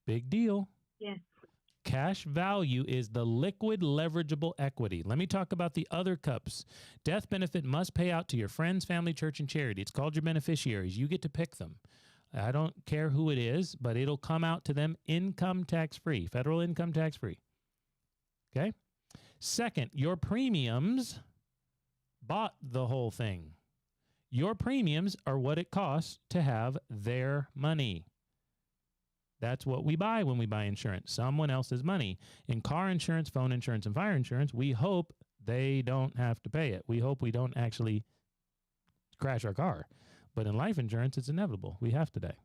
Big deal. Yes. Cash value is the liquid leverageable equity. Let me talk about the other cups. Death benefit must pay out to your friends, family, church, and charity. It's called your beneficiaries. You get to pick them. I don't care who it is, but it'll come out to them income tax free, federal income tax free. Okay? Second, your premiums bought the whole thing. Your premiums are what it costs to have their money. That's what we buy when we buy insurance, someone else's money. In car insurance, phone insurance, and fire insurance, we hope they don't have to pay it. We hope we don't actually crash our car. But in life insurance, it's inevitable. We have to die.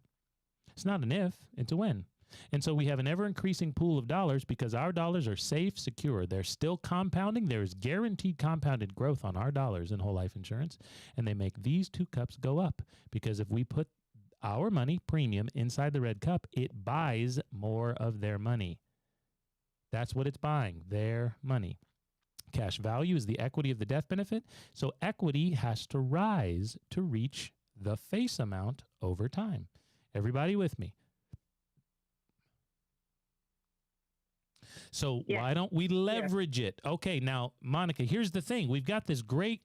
It's not an if, it's a when. And so we have an ever-increasing pool of dollars because our dollars are safe, secure. They're still compounding. There is guaranteed compounded growth on our dollars in whole life insurance. And they make these two cups go up because if we put our money premium inside the red cup, it buys more of their money. That's what it's buying, their money. Cash value is the equity of the death benefit. So equity has to rise to reach the face amount over time. Everybody with me? So why don't we leverage it? Okay, now, Monica, here's the thing. We've got this great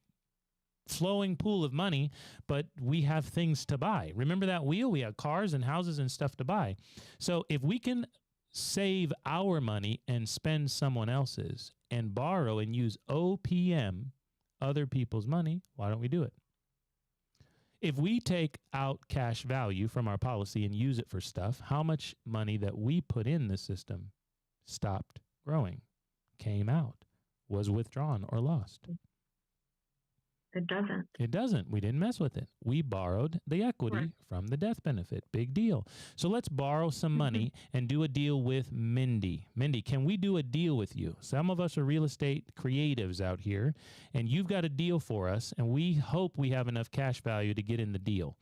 flowing pool of money, but we have things to buy. Remember that wheel? We have cars and houses and stuff to buy. So if we can save our money and spend someone else's and borrow and use OPM, other people's money, why don't we do it? If we take out cash value from our policy and use it for stuff, how much money that we put in the system stopped growing, came out, was withdrawn or lost? It doesn't. It doesn't. We didn't mess with it. We borrowed the equity from the death benefit. Big deal. So let's borrow some money and do a deal with Mindy. Mindy, can we do a deal with you? Some of us are real estate creatives out here, and you've got a deal for us, and we hope we have enough cash value to get in the deal.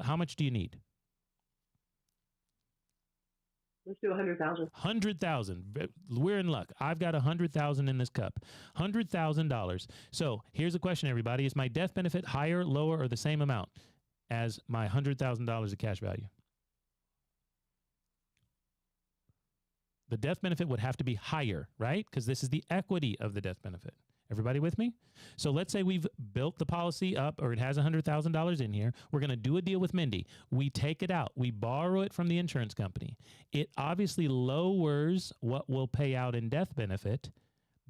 How much do you need? Let's do 100,000. 100,000. We're in luck. I've got 100,000 in this cup. $100,000. So here's the question, everybody: is my death benefit higher, lower, or the same amount as my $100,000 of cash value? The death benefit would have to be higher, right? Because this is the equity of the death benefit. Everybody with me? So let's say we've built the policy up, or it has $100,000 in here. We're going to do a deal with Mindy. We take it out. We borrow it from the insurance company. It obviously lowers what we'll pay out in death benefit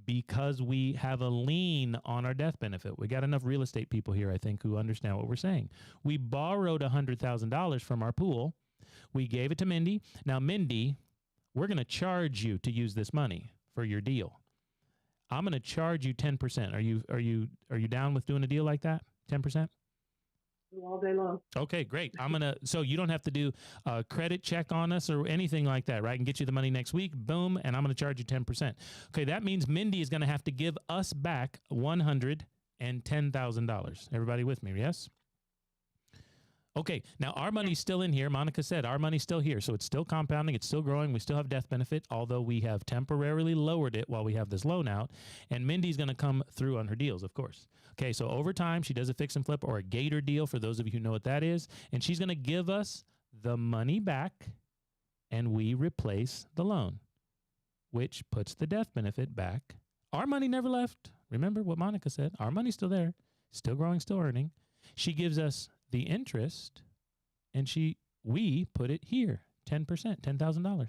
because we have a lien on our death benefit. We got enough real estate people here, I think, who understand what we're saying. We borrowed $100,000 from our pool. We gave it to Mindy. Now, Mindy, we're going to charge you to use this money for your deal. I'm going to charge you 10%. Are you down with doing a deal like that? 10%? All day long. Okay, great. So you don't have to do a credit check on us or anything like that, right? I can get you the money next week, boom, and I'm going to charge you 10%. Okay, that means Mindy is going to have to give us back $110,000. Everybody with me, yes? Okay, now our money's still in here. Monica said our money's still here, so it's still compounding. It's still growing. We still have death benefit, although we have temporarily lowered it while we have this loan out. And Mindy's going to come through on her deals, of course. Okay, so over time, she does a fix and flip or a gator deal for those of you who know what that is. And she's going to give us the money back, and we replace the loan, which puts the death benefit back. Our money never left. Remember what Monica said. Our money's still there, still growing, still earning. She gives us the interest, and we put it here, 10%, $10,000.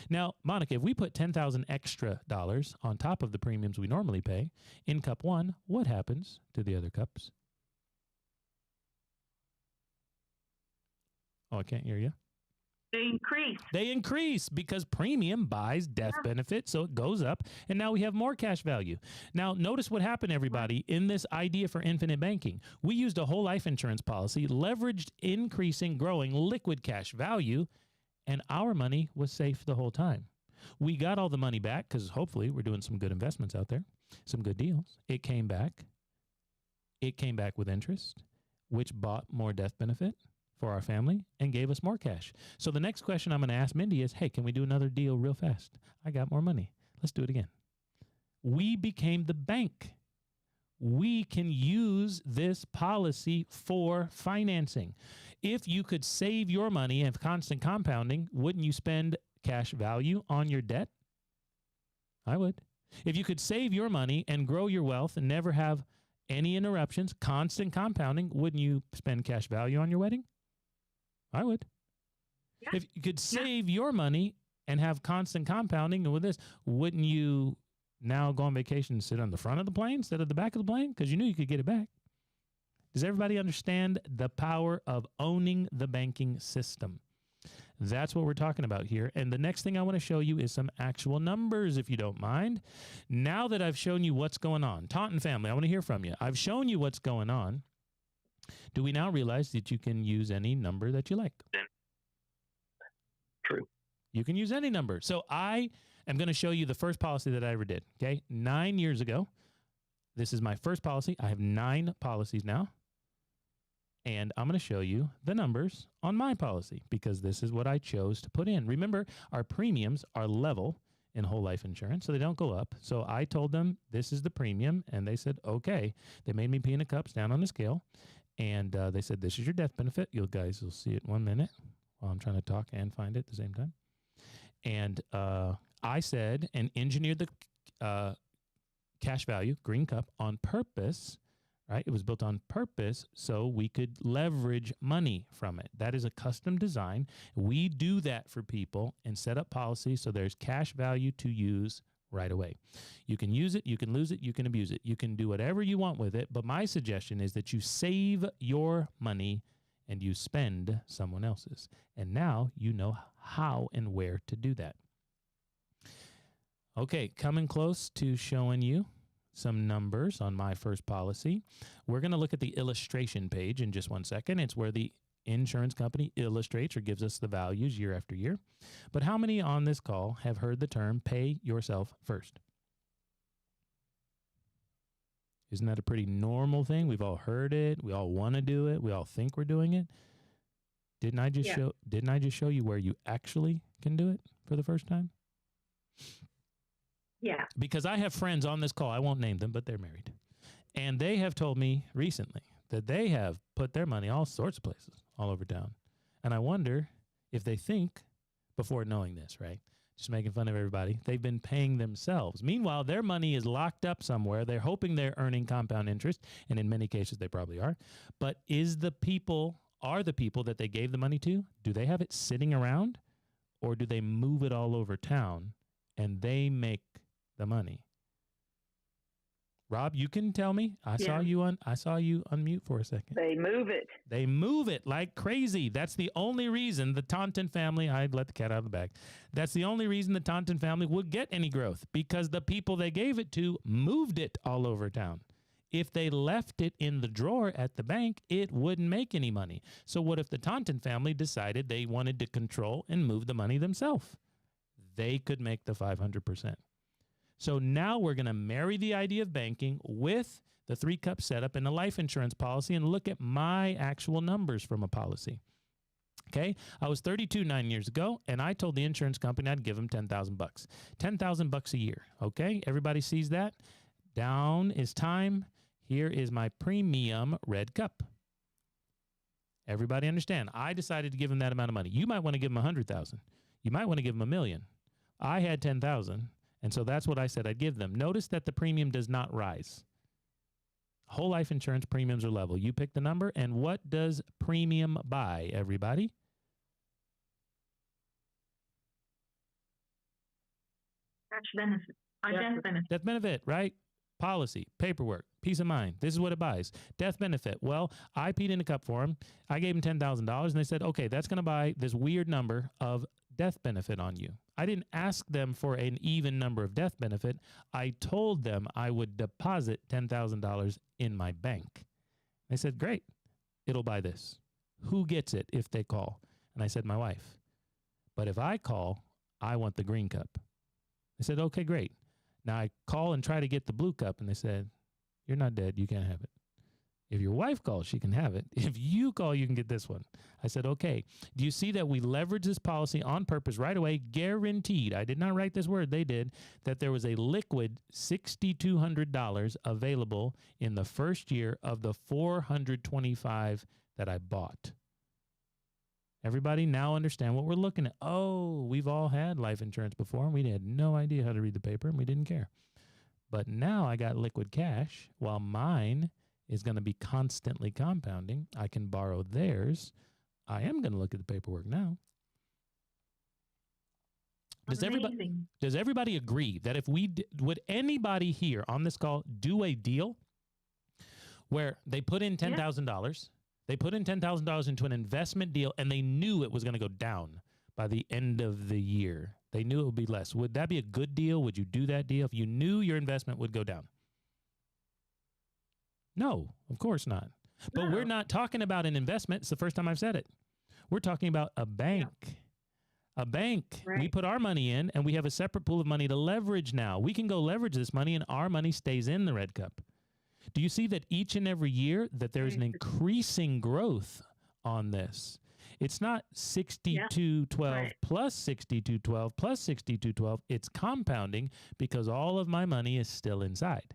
Now, Monica, if we put $10,000 extra dollars on top of the premiums we normally pay in cup one, what happens to the other cups? Oh, I can't hear you. They increase. They increase because premium buys death benefit, so it goes up, and now we have more cash value. Now, notice what happened, everybody, in this idea for infinite banking. We used a whole life insurance policy, leveraged increasing, growing liquid cash value, and our money was safe the whole time. We got all the money back because hopefully we're doing some good investments out there, some good deals. It came back. It came back with interest, which bought more death benefit for our family and gave us more cash. So the next question I'm going to ask Mindy is, hey, can we do another deal real fast? I got more money. Let's do it again. We became the bank. We can use this policy for financing. If you could save your money and have constant compounding, wouldn't you spend cash value on your debt? I would. If you could save your money and grow your wealth and never have any interruptions, constant compounding, wouldn't you spend cash value on your wedding? I would. Yeah. If you could save your money and have constant compounding, and with this, wouldn't you now go on vacation and sit on the front of the plane instead of the back of the plane? Because you knew you could get it back. Does everybody understand the power of owning the banking system? That's what we're talking about here. And the next thing I want to show you is some actual numbers, if you don't mind. Now that I've shown you what's going on, Taunton family, I want to hear from you. I've shown you what's going on. Do we now realize that you can use any number that you like? True. You can use any number. So I am going to show you the first policy that I ever did. Okay. 9 years ago. This is my first policy. I have 9 policies now. And I'm going to show you the numbers on my policy because this is what I chose to put in. Remember, our premiums are level in whole life insurance, so they don't go up. So I told them this is the premium, and they said, okay. They made me pee in the cups down on the scale. And they said, this is your death benefit. You guys will see it 1 minute while I'm trying to talk and find it at the same time. And I said and engineered the cash value, green cup, on purpose, right? It was built on purpose so we could leverage money from it. That is a custom design. We do that for people and set up policies so there's cash value to use right away. You can use it, you can lose it, you can abuse it. You can do whatever you want with it, but my suggestion is that you save your money and you spend someone else's. And now you know how and where to do that. Okay, coming close to showing you some numbers on my first policy. We're going to look at the illustration page in just 1 second. It's where the insurance company illustrates or gives us the values year after year. But how many on this call have heard the term pay yourself first? Isn't that a pretty normal thing? We've all heard it. We all want to do it. We all think we're doing it. Didn't I just show you where you actually can do it for the first time? Yeah. Because I have friends on this call, I won't name them, but they're married. And they have told me recently that they have put their money all sorts of places all over town. And I wonder if they think, before knowing this, right? Just making fun of everybody, they've been paying themselves. Meanwhile, their money is locked up somewhere. They're hoping they're earning compound interest, and in many cases they probably are. But are the people that they gave the money to, do they have it sitting around, or do they move it all over town and they make the money? Rob, you can tell me. I saw you unmute for a second. They move it. They move it like crazy. That's the only reason the Taunton family, I'd let the cat out of the bag. That's the only reason the Taunton family would get any growth, because the people they gave it to moved it all over town. If they left it in the drawer at the bank, it wouldn't make any money. So what if the Taunton family decided they wanted to control and move the money themselves? They could make the 500%. So now we're going to marry the idea of banking with the 3-cup setup and a life insurance policy and look at my actual numbers from a policy. Okay, I was 32 9 years ago, and I told the insurance company I'd give them $10,000. $10,000 a year. Okay, everybody sees that? Down is time. Here is my premium red cup. Everybody understand? I decided to give them that amount of money. You might want to give them $100,000. You might want to give them $1 million. I had $10,000. And so that's what I said I'd give them. Notice that the premium does not rise. Whole life insurance premiums are level. You pick the number, and what does premium buy, everybody? Death benefit. Death benefit. Death benefit, right? Policy, paperwork, peace of mind. This is what it buys. Death benefit. Well, I peed in a cup for them. I gave them $10,000, and they said, okay, that's going to buy this weird number of death benefit on you. I didn't ask them for an even number of death benefit. I told them I would deposit $10,000 in my bank. They said, great, it'll buy this. Who gets it if they call? And I said, my wife. But if I call, I want the green cup. They said, okay, great. Now I call and try to get the blue cup, and they said, you're not dead, you can't have it. If your wife calls, she can have it. If you call, you can get this one. I said, okay. Do you see that we leveraged this policy on purpose right away? Guaranteed. I did not write this word. They did. That there was a liquid $6,200 available in the first year of the $425 that I bought. Everybody now understand what we're looking at. Oh, we've all had life insurance before, and we had no idea how to read the paper, and we didn't care. But now I got liquid cash, while mine is going to be constantly compounding. I can borrow theirs. I am going to look at the paperwork now. Does everybody agree that if would anybody here on this call do a deal where they put in $10,000, they put in $10,000 into an investment deal, and they knew it was going to go down by the end of the year? They knew it would be less. Would that be a good deal? Would you do that deal if you knew your investment would go down? No, of course not. But we're not talking about an investment. It's the first time I've said it. We're talking about a bank. Yeah. A bank. Right. We put our money in, and we have a separate pool of money to leverage now. We can go leverage this money, and our money stays in the red cup. Do you see that each and every year that there's an increasing growth on this? It's not 6212 plus 6212 plus 6212. It's compounding because all of my money is still inside.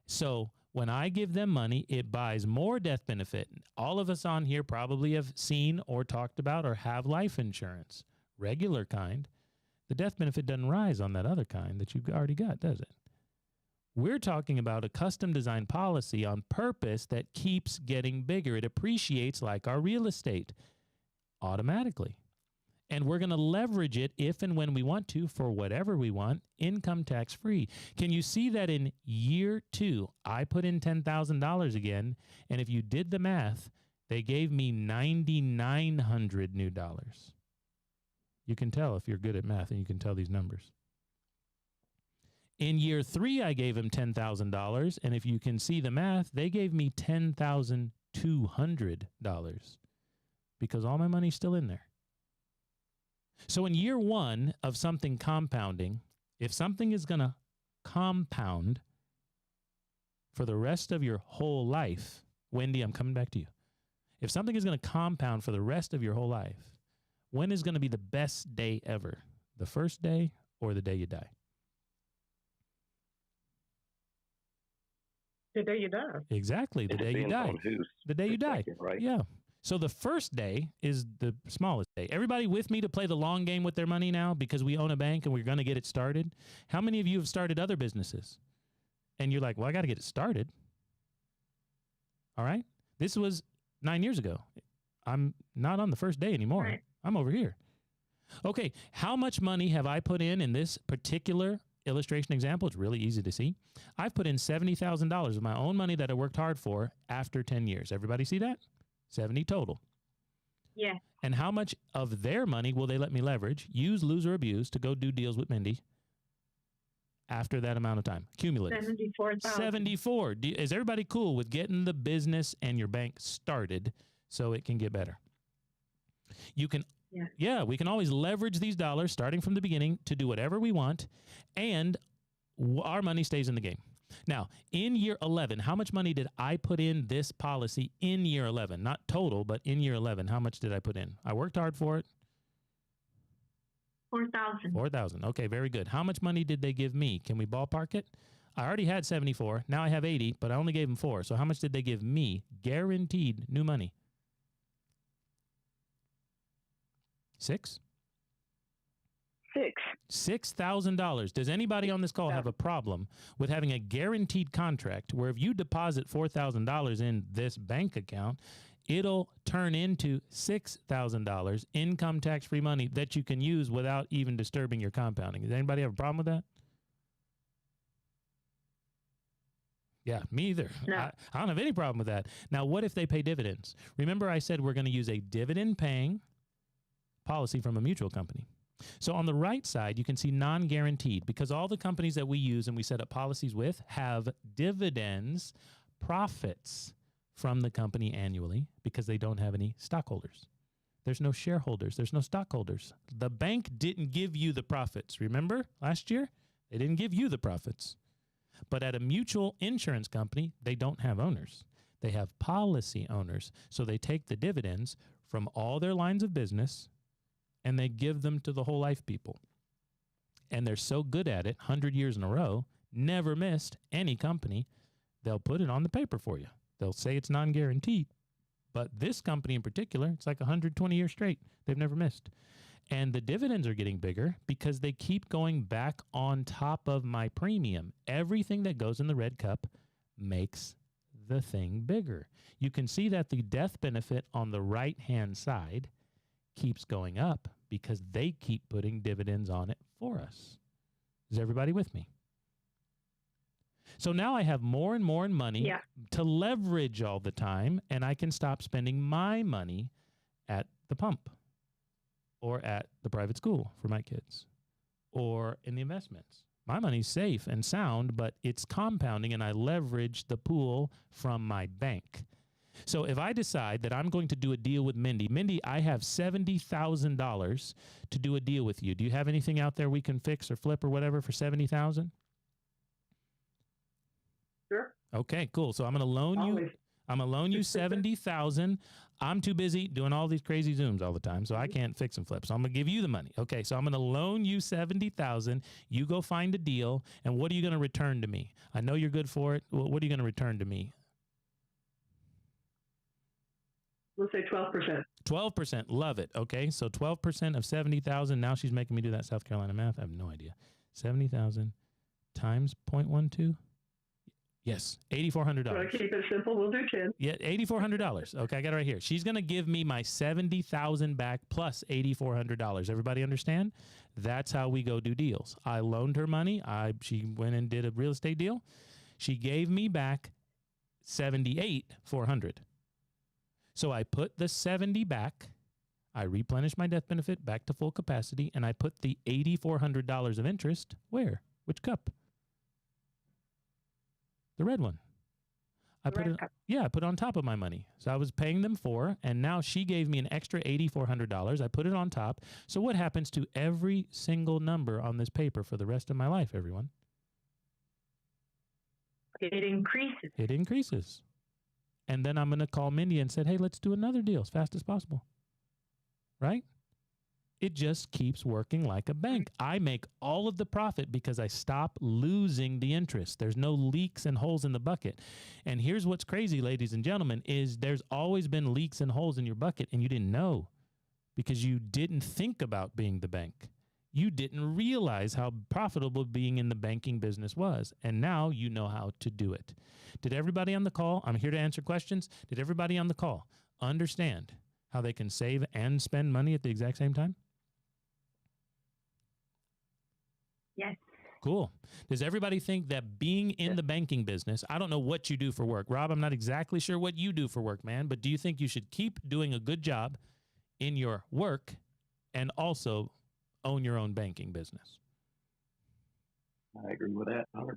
So when I give them money, it buys more death benefit. All of us on here probably have seen or talked about or have life insurance, regular kind. The death benefit doesn't rise on that other kind that you've already got, does it? We're talking about a custom design policy on purpose that keeps getting bigger. It appreciates like our real estate automatically. And we're going to leverage it if and when we want to for whatever we want, income tax free. Can you see that in year 2, I put in $10,000 again, and if you did the math, they gave me $9,900 new dollars. You can tell if you're good at math and you can tell these numbers. In year 3, I gave them $10,000, and if you can see the math, they gave me $10,200 because all my money's still in there. So in year 1 of something compounding, if something is going to compound for the rest of your whole life, Wendy, I'm coming back to you. If something is going to compound for the rest of your whole life, when is going to be the best day ever? The first day or the day you die? The day you die. Exactly, the day you die. The day you die, right? Yeah. So the first day is the smallest day. Everybody with me to play the long game with their money now because we own a bank and we're going to get it started? How many of you have started other businesses? And you're like, well, I got to get it started. All right? This was 9 years ago. I'm not on the first day anymore. Right. I'm over here. Okay, how much money have I put in this particular illustration example, it's really easy to see. I've put in $70,000 of my own money that I worked hard for after 10 years. Everybody see that? 70 total. Yeah. And how much of their money will they let me leverage, use, lose, or abuse to go do deals with Mindy after that amount of time? Cumulative. 74,000. 74. Is everybody cool with getting the business and your bank started so it can get better? You can, yeah, we can always leverage these dollars starting from the beginning to do whatever we want, and our money stays in the game. Now, in year 11, how much money did I put in this policy in year 11? Not total, but in year 11, how much did I put in? I worked hard for it. 4,000. 4,000. Okay, very good. How much money did they give me? Can we ballpark it? I already had 74. Now I have 80, but I only gave them 4. So how much did they give me? Guaranteed new money. 6? $6,000. Does anybody on this call have a problem with having a guaranteed contract where if you deposit $4,000 in this bank account, it'll turn into $6,000 income tax-free money that you can use without even disturbing your compounding? Does anybody have a problem with that? Yeah, me either. No. I don't have any problem with that. Now, what if they pay dividends? Remember I said we're going to use a dividend-paying policy from a mutual company. So on the right side, you can see non-guaranteed, because all the companies that we use and we set up policies with have dividends, profits from the company annually, because they don't have any stockholders. There's no shareholders. There's no stockholders. The bank didn't give you the profits. Remember last year? They didn't give you the profits. But at a mutual insurance company, they don't have owners. They have policy owners. So they take the dividends from all their lines of business and they give them to the whole life people. And they're so good at it, 100 years in a row, never missed any company. They'll put it on the paper for you. They'll say it's non-guaranteed. But this company in particular, it's like 120 years straight. They've never missed. And the dividends are getting bigger because they keep going back on top of my premium. Everything that goes in the red cup makes the thing bigger. You can see that the death benefit on the right-hand side keeps going up because they keep putting dividends on it for us. Is everybody with me? So now I have more and more money to leverage all the time, and I can stop spending my money at the pump or at the private school for my kids or in the investments. My money's safe and sound, but it's compounding, and I leverage the pool from my bank. So if I decide that I'm going to do a deal with Mindy, I have $70,000 to do a deal with you. Do you have anything out there we can fix or flip or whatever for $70,000? Sure. Okay, cool. So I'm going to loan you. I'm going to loan you $70,000. I'm too busy doing all these crazy Zooms all the time, so I can't fix and flip. So I'm going to give you the money. Okay, so I'm going to loan you $70,000. You go find a deal, and what are you going to return to me? I know you're good for it. What are you going to return to me? We'll say 12%. 12%. Love it. Okay, so 12% of 70,000. Now she's making me do that South Carolina math. I have no idea. 70,000 times 0.12. Yes, $8,400. So to keep it simple, we'll do 10. Yeah, $8,400. Okay, I got it right here. She's going to give me my $70,000 back plus $8,400. Everybody understand? That's how we go do deals. I loaned her money. She went and did a real estate deal. She gave me back $78,400. So I put the 70 back. I replenished my death benefit back to full capacity, and I put the $8,400 of interest where? Which cup? The red one. I put it on top of my money. So I was paying them for, and now she gave me an extra $8,400. I put it on top. So what happens to every single number on this paper for the rest of my life, everyone? It increases. It increases. And then I'm going to call Mindy and said, hey, let's do another deal as fast as possible. Right? It just keeps working like a bank. I make all of the profit because I stop losing the interest. There's no leaks and holes in the bucket. And here's what's crazy, ladies and gentlemen, is there's always been leaks and holes in your bucket, and you didn't know because you didn't think about being the bank. You didn't realize how profitable being in the banking business was. And now you know how to do it. Did everybody on the call, I'm here to answer questions. Did everybody on the call understand how they can save and spend money at the exact same time? Yes. Cool. Does everybody think that being in the banking business, I don't know what you do for work. Rob, I'm not exactly sure what you do for work, man, but do you think you should keep doing a good job in your work and also own your own banking business? I agree with that 100%.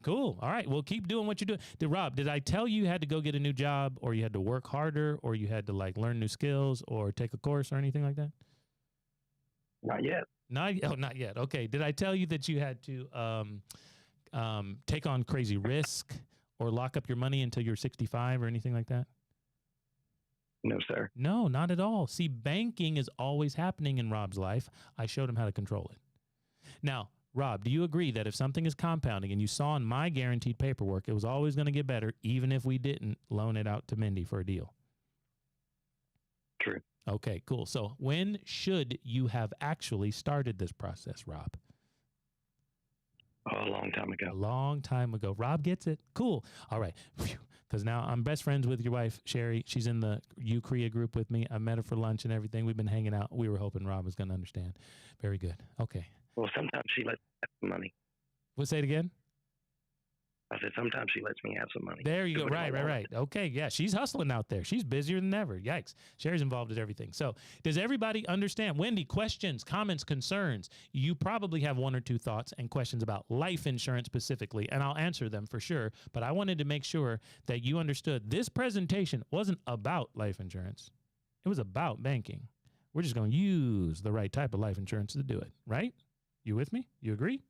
Cool. All right. Well, keep doing what you're doing. Rob, did I tell you had to go get a new job, or you had to work harder, or you had to like learn new skills or take a course or anything like that? Not yet. Not yet. Okay. Did I tell you that you had to take on crazy risk or lock up your money until you're 65 or anything like that? No, sir. No, not at all. See, banking is always happening in Rob's life. I showed him how to control it. Now, Rob, do you agree that if something is compounding, and you saw in my guaranteed paperwork, it was always going to get better, even if we didn't loan it out to Mindy for a deal? True. Okay, cool. So when should you have actually started this process, Rob? Oh, a long time ago. A long time ago. Rob gets it. Cool. All right. Because now I'm best friends with your wife, Sherry. She's in the UCREA group with me. I met her for lunch and everything. We've been hanging out. We were hoping Rob was going to understand. Very good. Okay. Well, sometimes she lets me have some money. We'll say it again. I said, sometimes she lets me have some money. There you go. Right. Okay. Yeah. She's hustling out there. She's busier than ever. Yikes. Sherry's involved in everything. So does everybody understand? Wendy, questions, comments, concerns? You probably have one or two thoughts and questions about life insurance specifically, and I'll answer them for sure. But I wanted to make sure that you understood this presentation wasn't about life insurance. It was about banking. We're just going to use the right type of life insurance to do it. Right? You with me? You agree?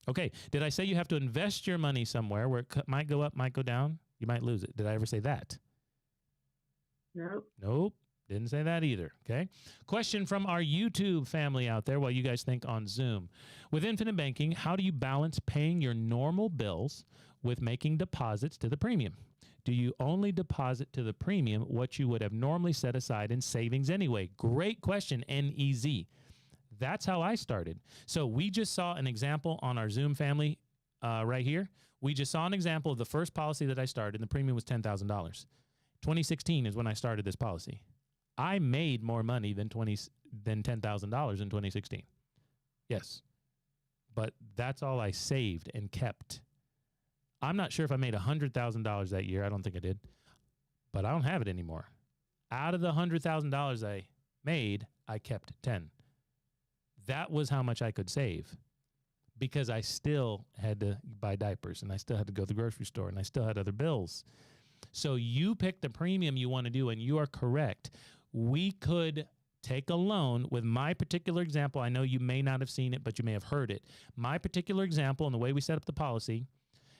Okay. Did I say you have to invest your money somewhere where it might go up, might go down? You might lose it. Did I ever say that? Nope. Didn't say that either. Okay. Question from our YouTube family out there while you guys think on Zoom. With infinite banking, how do you balance paying your normal bills with making deposits to the premium? Do you only deposit to the premium what you would have normally set aside in savings anyway? Great question, NEZ. That's how I started. So we just saw an example on our Zoom family right here. We just saw an example of the first policy that I started, and the premium was $10,000. 2016 is when I started this policy. I made more money than $10,000 in 2016. Yes. But that's all I saved and kept. I'm not sure if I made $100,000 that year. I don't think I did. But I don't have it anymore. Out of the $100,000 I made, I kept 10. That was how much I could save, because I still had to buy diapers, and I still had to go to the grocery store, and I still had other bills. So you pick the premium you want to do, and you are correct. We could take a loan with my particular example. I know you may not have seen it, but you may have heard it. My particular example, and the way we set up the policy,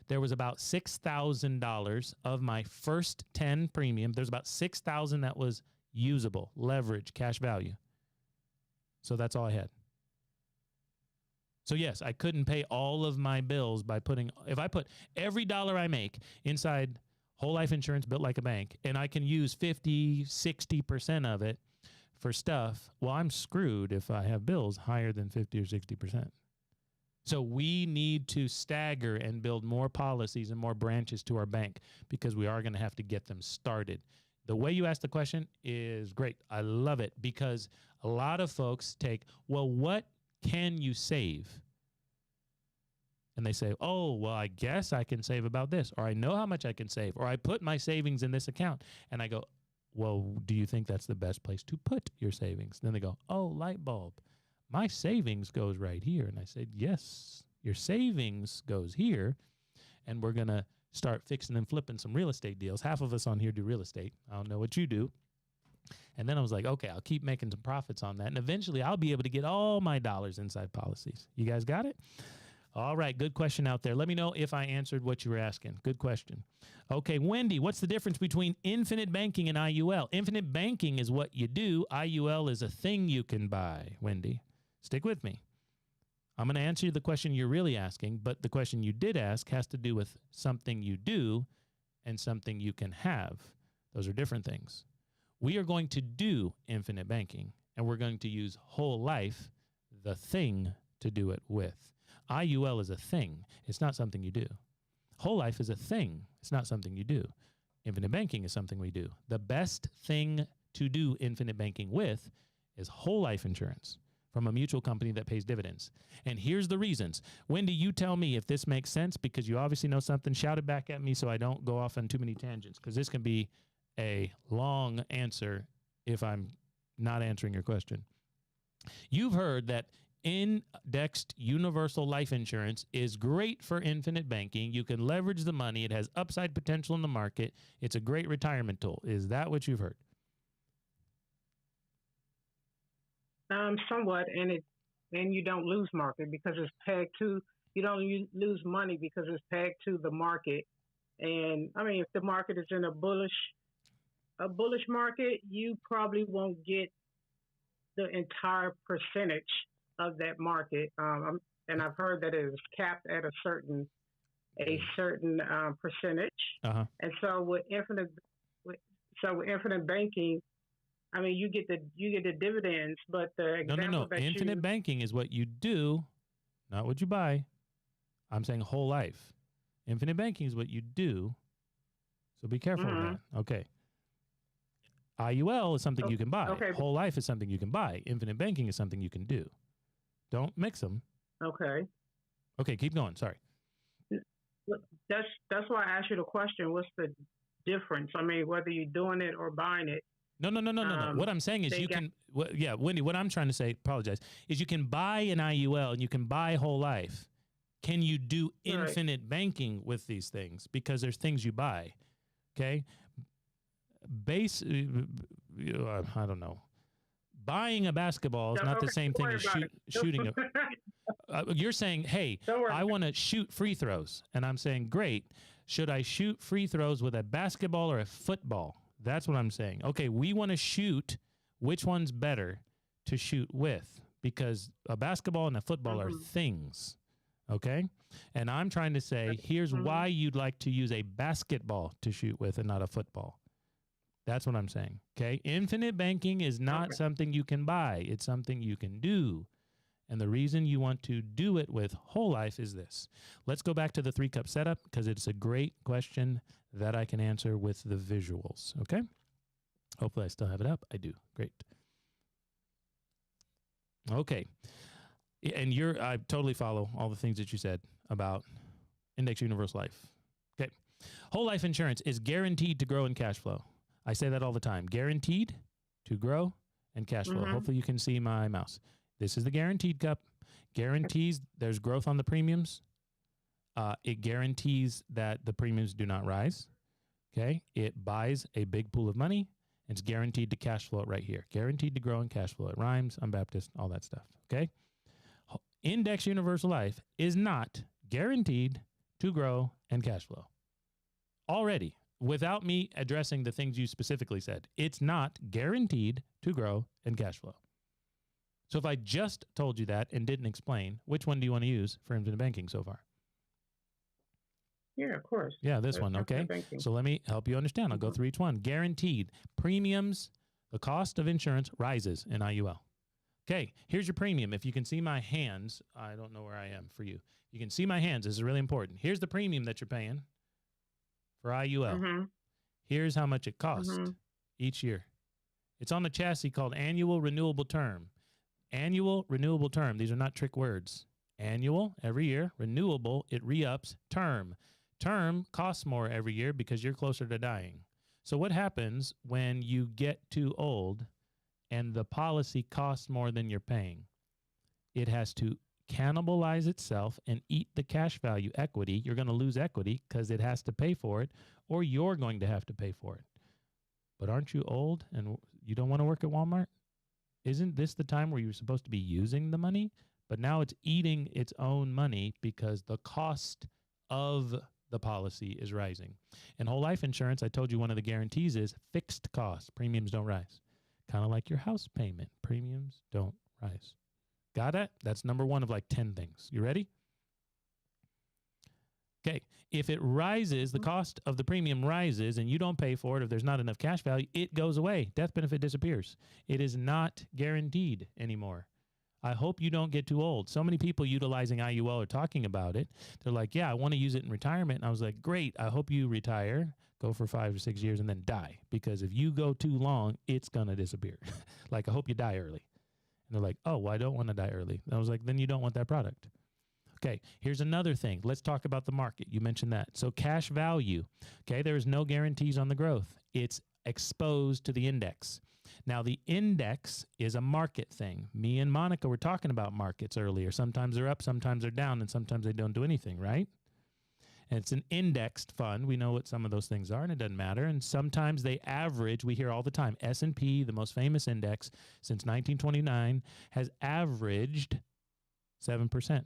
there was about $6,000 of my first 10 premium. There's about $6,000 that was usable, leverage, cash value. So that's all I had. So yes, I couldn't pay all of my bills by if I put every dollar I make inside whole life insurance built like a bank, and I can use 50, 60% of it for stuff, well, I'm screwed if I have bills higher than 50 or 60%. So we need to stagger and build more policies and more branches to our bank, because we are going to have to get them started. The way you asked the question is great. I love it, because a lot of folks take, well, what can you save? And they say, oh, well, I guess I can save about this, or I know how much I can save, or I put my savings in this account. And I go, well, do you think that's the best place to put your savings? Then they go, oh, light bulb. My savings goes right here. And I said, yes, your savings goes here. And we're going to start fixing and flipping some real estate deals. Half of us on here do real estate. I don't know what you do. And then I was like, okay, I'll keep making some profits on that. And eventually I'll be able to get all my dollars inside policies. You guys got it? All right. Good question out there. Let me know if I answered what you were asking. Good question. Okay. Wendy, what's the difference between infinite banking and IUL? Infinite banking is what you do. IUL is a thing you can buy. Wendy, stick with me. I'm going to answer you the question you're really asking, but the question you did ask has to do with something you do and something you can have. Those are different things. We are going to do infinite banking, and we're going to use whole life, the thing, to do it with. IUL is a thing. It's not something you do. Whole life is a thing. It's not something you do. Infinite banking is something we do. The best thing to do infinite banking with is whole life insurance. from a mutual company that pays dividends. And here's the reasons. Wendy, you tell me if this makes sense, because you obviously know something. Shout it back at me so I don't go off on too many tangents, because this can be a long answer if I'm not answering your question. You've heard that indexed universal life insurance is great for infinite banking. You can leverage the money. It has upside potential in the market. It's a great retirement tool. Is that what you've heard? Somewhat, and you don't lose market because it's pegged to. You don't lose money because it's pegged to the market. And I mean, if the market is in a bullish market, you probably won't get the entire percentage of that market. And I've heard that it is capped at a certain percentage. Uh-huh. And so with infinite banking, I mean, you get the dividends, but the example no. Infinite banking is what you do, not what you buy. I'm saying whole life. Infinite banking is what you do. So be careful with that. Okay. IUL is something you can buy. Okay. Whole life is something you can buy. Infinite banking is something you can do. Don't mix them. Okay. Okay, keep going. Sorry. That's why I asked you the question. What's the difference? I mean, whether you're doing it or buying it. No. What I'm saying is Wendy, what I'm trying to say, apologize, is you can buy an IUL and you can buy whole life. Can you do infinite banking with these things? Because there's things you buy. Okay. I don't know. Buying a basketball is not the same thing as shooting it. You're saying, hey, I want to shoot free throws. And I'm saying, great. Should I shoot free throws with a basketball or a football? That's what I'm saying. Okay, we want to shoot. Which one's better to shoot with? Because a basketball and a football are things. Okay? And I'm trying to say, here's why you'd like to use a basketball to shoot with and not a football. That's what I'm saying. Okay? Infinite banking is not something you can buy. It's something you can do. And the reason you want to do it with whole life is this. Let's go back to the 3-cup setup because it's a great question that I can answer with the visuals. Okay? Hopefully I still have it up. I do. Great. Okay. And I totally follow all the things that you said about index universal life. Okay. Whole life insurance is guaranteed to grow in cash flow. I say that all the time. Guaranteed to grow and cash flow. Hopefully you can see my mouse. This is the guaranteed cup. Guarantees there's growth on the premiums. It guarantees that the premiums do not rise. Okay. It buys a big pool of money. It's guaranteed to cash flow it right here. Guaranteed to grow and cash flow. It rhymes. I'm Baptist. All that stuff. Okay. Index universal life is not guaranteed to grow and cash flow. Already, without me addressing the things you specifically said, it's not guaranteed to grow and cash flow. So if I just told you that and didn't explain, which one do you want to use for infinite banking so far? Yeah, of course. Yeah, this one. Okay. So let me help you understand. I'll go through each one. Guaranteed premiums. The cost of insurance rises in IUL. Okay, here's your premium. If you can see my hands, I don't know where I am for you. You can see my hands. This is really important. Here's the premium that you're paying for IUL. Here's how much it costs each year. It's on the chassis called annual renewable term. Annual renewable term. These are not trick words. Annual, every year. Renewable, it re-ups. Term. Term costs more every year because you're closer to dying. So what happens when you get too old and the policy costs more than you're paying? It has to cannibalize itself and eat the cash value equity. You're going to lose equity because it has to pay for it, or you're going to have to pay for it. But aren't you old and you don't want to work at Walmart? Isn't this the time where you're supposed to be using the money? But now it's eating its own money because the cost of the policy is rising. In whole life insurance, I told you one of the guarantees is fixed costs. Premiums don't rise. Kind of like your house payment. Premiums don't rise. Got it? That's number one of like 10 things. You ready? Okay. If it rises, the cost of the premium rises and you don't pay for it, if there's not enough cash value, it goes away. Death benefit disappears. It is not guaranteed anymore. I hope you don't get too old. So many people utilizing IUL are talking about it. They're like, yeah, I want to use it in retirement. And I was like, great. I hope you retire, go for 5 or 6 years and then die. Because if you go too long, it's going to disappear. Like, I hope you die early. And they're like, oh, well, I don't want to die early. And I was like, then you don't want that product. Okay, here's another thing. Let's talk about the market. You mentioned that. So cash value, okay, there is no guarantees on the growth. It's exposed to the index. Now, the index is a market thing. Me and Monica were talking about markets earlier. Sometimes they're up, sometimes they're down, and sometimes they don't do anything, right? And it's an indexed fund. We know what some of those things are, and it doesn't matter. And sometimes they average. We hear all the time, S&P, the most famous index since 1929, has averaged 7%.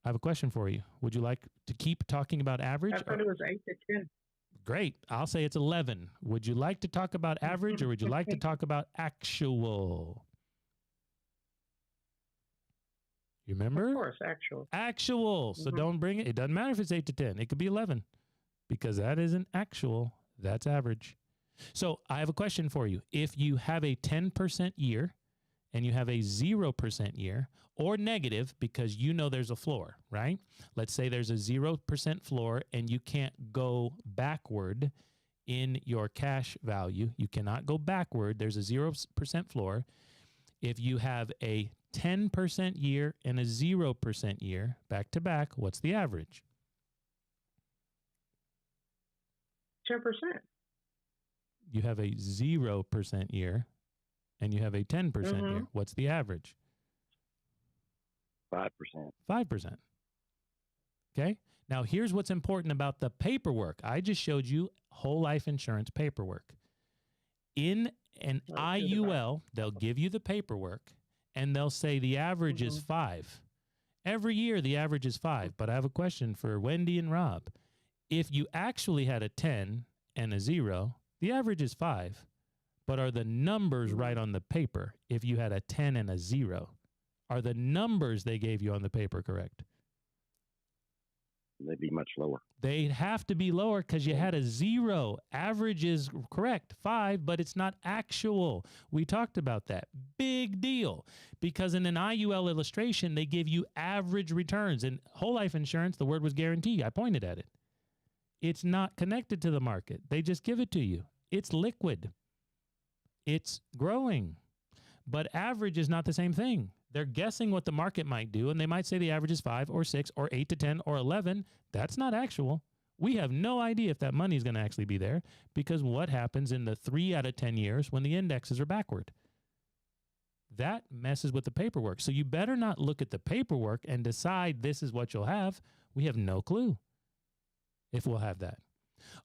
I have a question for you. Would you like to keep talking about average? I thought it was 8 to 10. Great. I'll say it's 11. Would you like to talk about average or would you like to talk about actual? You remember? Of course, actual. Actual. So don't bring it. It doesn't matter if it's 8 to 10. It could be 11 because that isn't actual. That's average. So I have a question for you. If you have a 10% year and you have a 0% year or negative because you know there's a floor, right? Let's say there's a 0% floor and you can't go backward in your cash value. You cannot go backward. There's a 0% floor. If you have a 10% year and a 0% year back to back, what's the average? 10%. You have a 0% year and you have a 10% year. What's the average? 5%. 5%. Okay. Now, here's what's important about the paperwork. I just showed you whole life insurance paperwork. In an IUL, they'll give you the paperwork and they'll say the average is 5. Every year, the average is 5. But I have a question for Wendy and Rob. If you actually had a 10 and a 0, the average is 5. But are the numbers right on the paper? If you had a 10 and a 0, are the numbers they gave you on the paper correct? They'd be much lower. They'd have to be lower because you had a 0. Average is correct, 5, but it's not actual. We talked about that. Big deal. Because in an IUL illustration, they give you average returns. In whole life insurance, the word was guarantee. I pointed at it. It's not connected to the market. They just give it to you. It's liquid. It's growing. But average is not the same thing. They're guessing what the market might do, and they might say the average is 5 or 6 or 8 to 10 or 11. That's not actual. We have no idea if that money is going to actually be there because what happens in the 3 out of 10 years when the indexes are backward? That messes with the paperwork. So you better not look at the paperwork and decide this is what you'll have. We have no clue if we'll have that.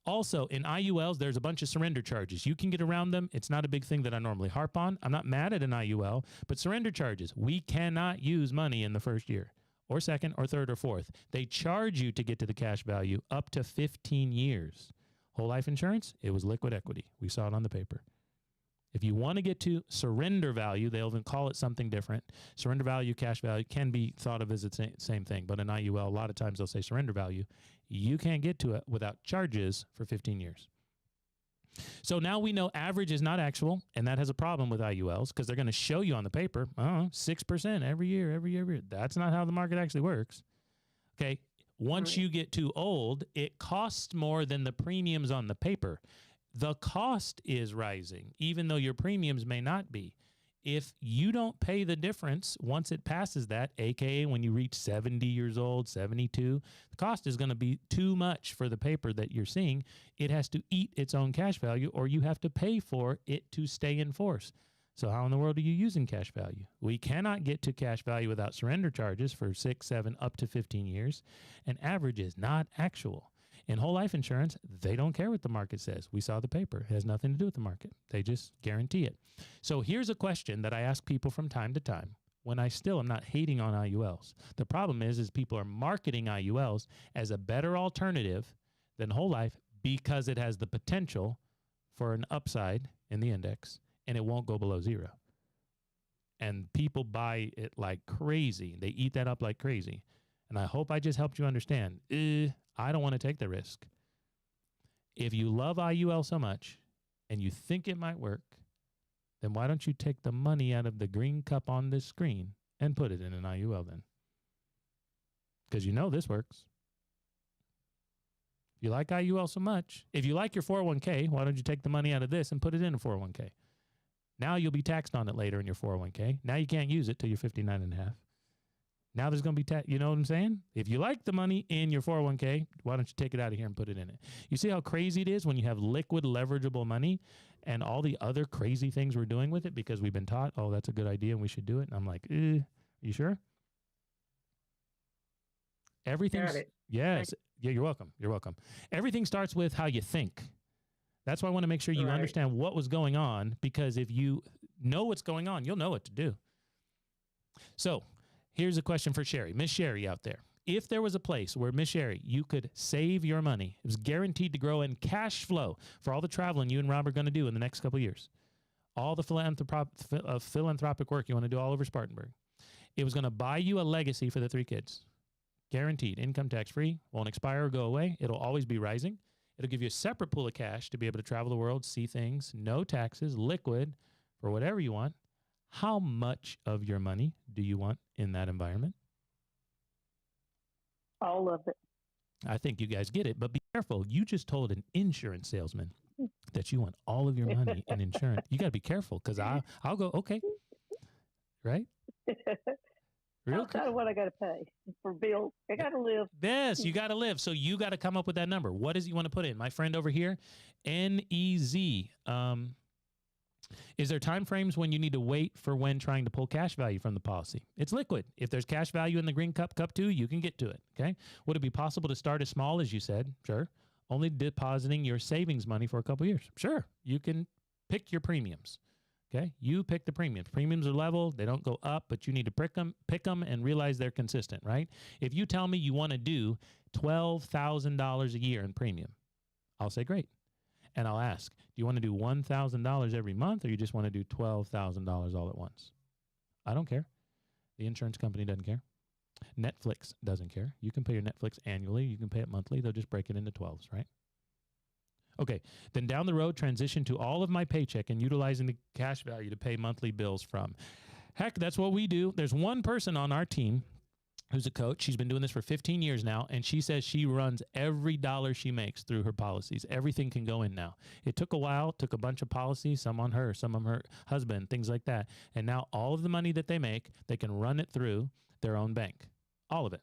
Also, in IULs, there's a bunch of surrender charges. You can get around them. It's not a big thing that I normally harp on. I'm not mad at an IUL, but surrender charges. We cannot use money in the first year or second or third or fourth. They charge you to get to the cash value up to 15 years. Whole life insurance, it was liquid equity. We saw it on the paper. If you want to get to surrender value, they'll even call it something different. Surrender value, cash value can be thought of as the same thing, but in IUL, a lot of times they'll say surrender value. You can't get to it without charges for 15 years. So now we know average is not actual, and that has a problem with IULs because they're going to show you on the paper, 6% every year. That's not how the market actually works. Okay. Once you get too old, it costs more than the premiums on the paper. The cost is rising, even though your premiums may not be. If you don't pay the difference once it passes that, aka when you reach 70 years old, 72, the cost is going to be too much for the paper that you're seeing. It has to eat its own cash value, or you have to pay for it to stay in force. So how in the world are you using cash value? We cannot get to cash value without surrender charges for 6, 7, up to 15 years. And average is not actual. In whole life insurance, they don't care what the market says. We saw the paper. It has nothing to do with the market. They just guarantee it. So here's a question that I ask people from time to time when I still am not hating on IULs. The problem is people are marketing IULs as a better alternative than whole life because it has the potential for an upside in the index and it won't go below 0. And people buy it like crazy. They eat that up like crazy. And I hope I just helped you understand. I don't want to take the risk. If you love IUL so much and you think it might work, then why don't you take the money out of the green cup on this screen and put it in an IUL then? Because you know this works. If you like IUL so much, if you like your 401k, why don't you take the money out of this and put it in a 401k? Now you'll be taxed on it later in your 401k. Now you can't use it till you're 59 and a half. Now there's going to be tax. You know what I'm saying? If you like the money in your 401k, why don't you take it out of here and put it in it? You see how crazy it is when you have liquid, leverageable money and all the other crazy things we're doing with it because we've been taught, oh, that's a good idea and we should do it. And I'm like, are you sure? Everything's, Got it. yes. Yeah, you're welcome. You're welcome. Everything starts with how you think. That's why I want to make sure you Right. understand what was going on, because if you know what's going on, you'll know what to do. So here's a question for Sherry. Miss Sherry out there. If there was a place where, Miss Sherry, you could save your money, it was guaranteed to grow in cash flow for all the traveling you and Rob are going to do in the next couple of years, all the philanthropic work you want to do all over Spartanburg, it was going to buy you a legacy for the 3 kids. Guaranteed, income tax free, won't expire or go away. It'll always be rising. It'll give you a separate pool of cash to be able to travel the world, see things, no taxes, liquid for whatever you want. How much of your money do you want in that environment? All of it. I think you guys get it, but be careful. You just told an insurance salesman that you want all of your money in insurance. You got to be careful, because I'll go, okay, right? Real Outside of what I got to pay for bills, I got to live. Yes, you got to live. So you got to come up with that number. What is it you want to put in? My friend over here, NEZ. Is there time frames when you need to wait for when trying to pull cash value from the policy? It's liquid. If there's cash value in the green cup 2, you can get to it. Okay. Would it be possible to start as small as you said? Sure. Only depositing your savings money for a couple of years. Sure. You can pick your premiums. Okay. You pick the premiums. Premiums are level. They don't go up, but you need to pick them and realize they're consistent, right? If you tell me you want to do $12,000 a year in premium, I'll say, great. And I'll ask, do you want to do $1,000 every month, or you just want to do $12,000 all at once? I don't care. The insurance company doesn't care. Netflix doesn't care. You can pay your Netflix annually. You can pay it monthly. They'll just break it into 12s, right? Okay. Then down the road, transition to all of my paycheck and utilizing the cash value to pay monthly bills from. Heck, that's what we do. There's one person on our team who's a coach. She's been doing this for 15 years now, and she says she runs every dollar she makes through her policies. Everything can go in now. It took a while, took a bunch of policies, some on her, some on her husband, things like that. And now all of the money that they make, they can run it through their own bank. All of it.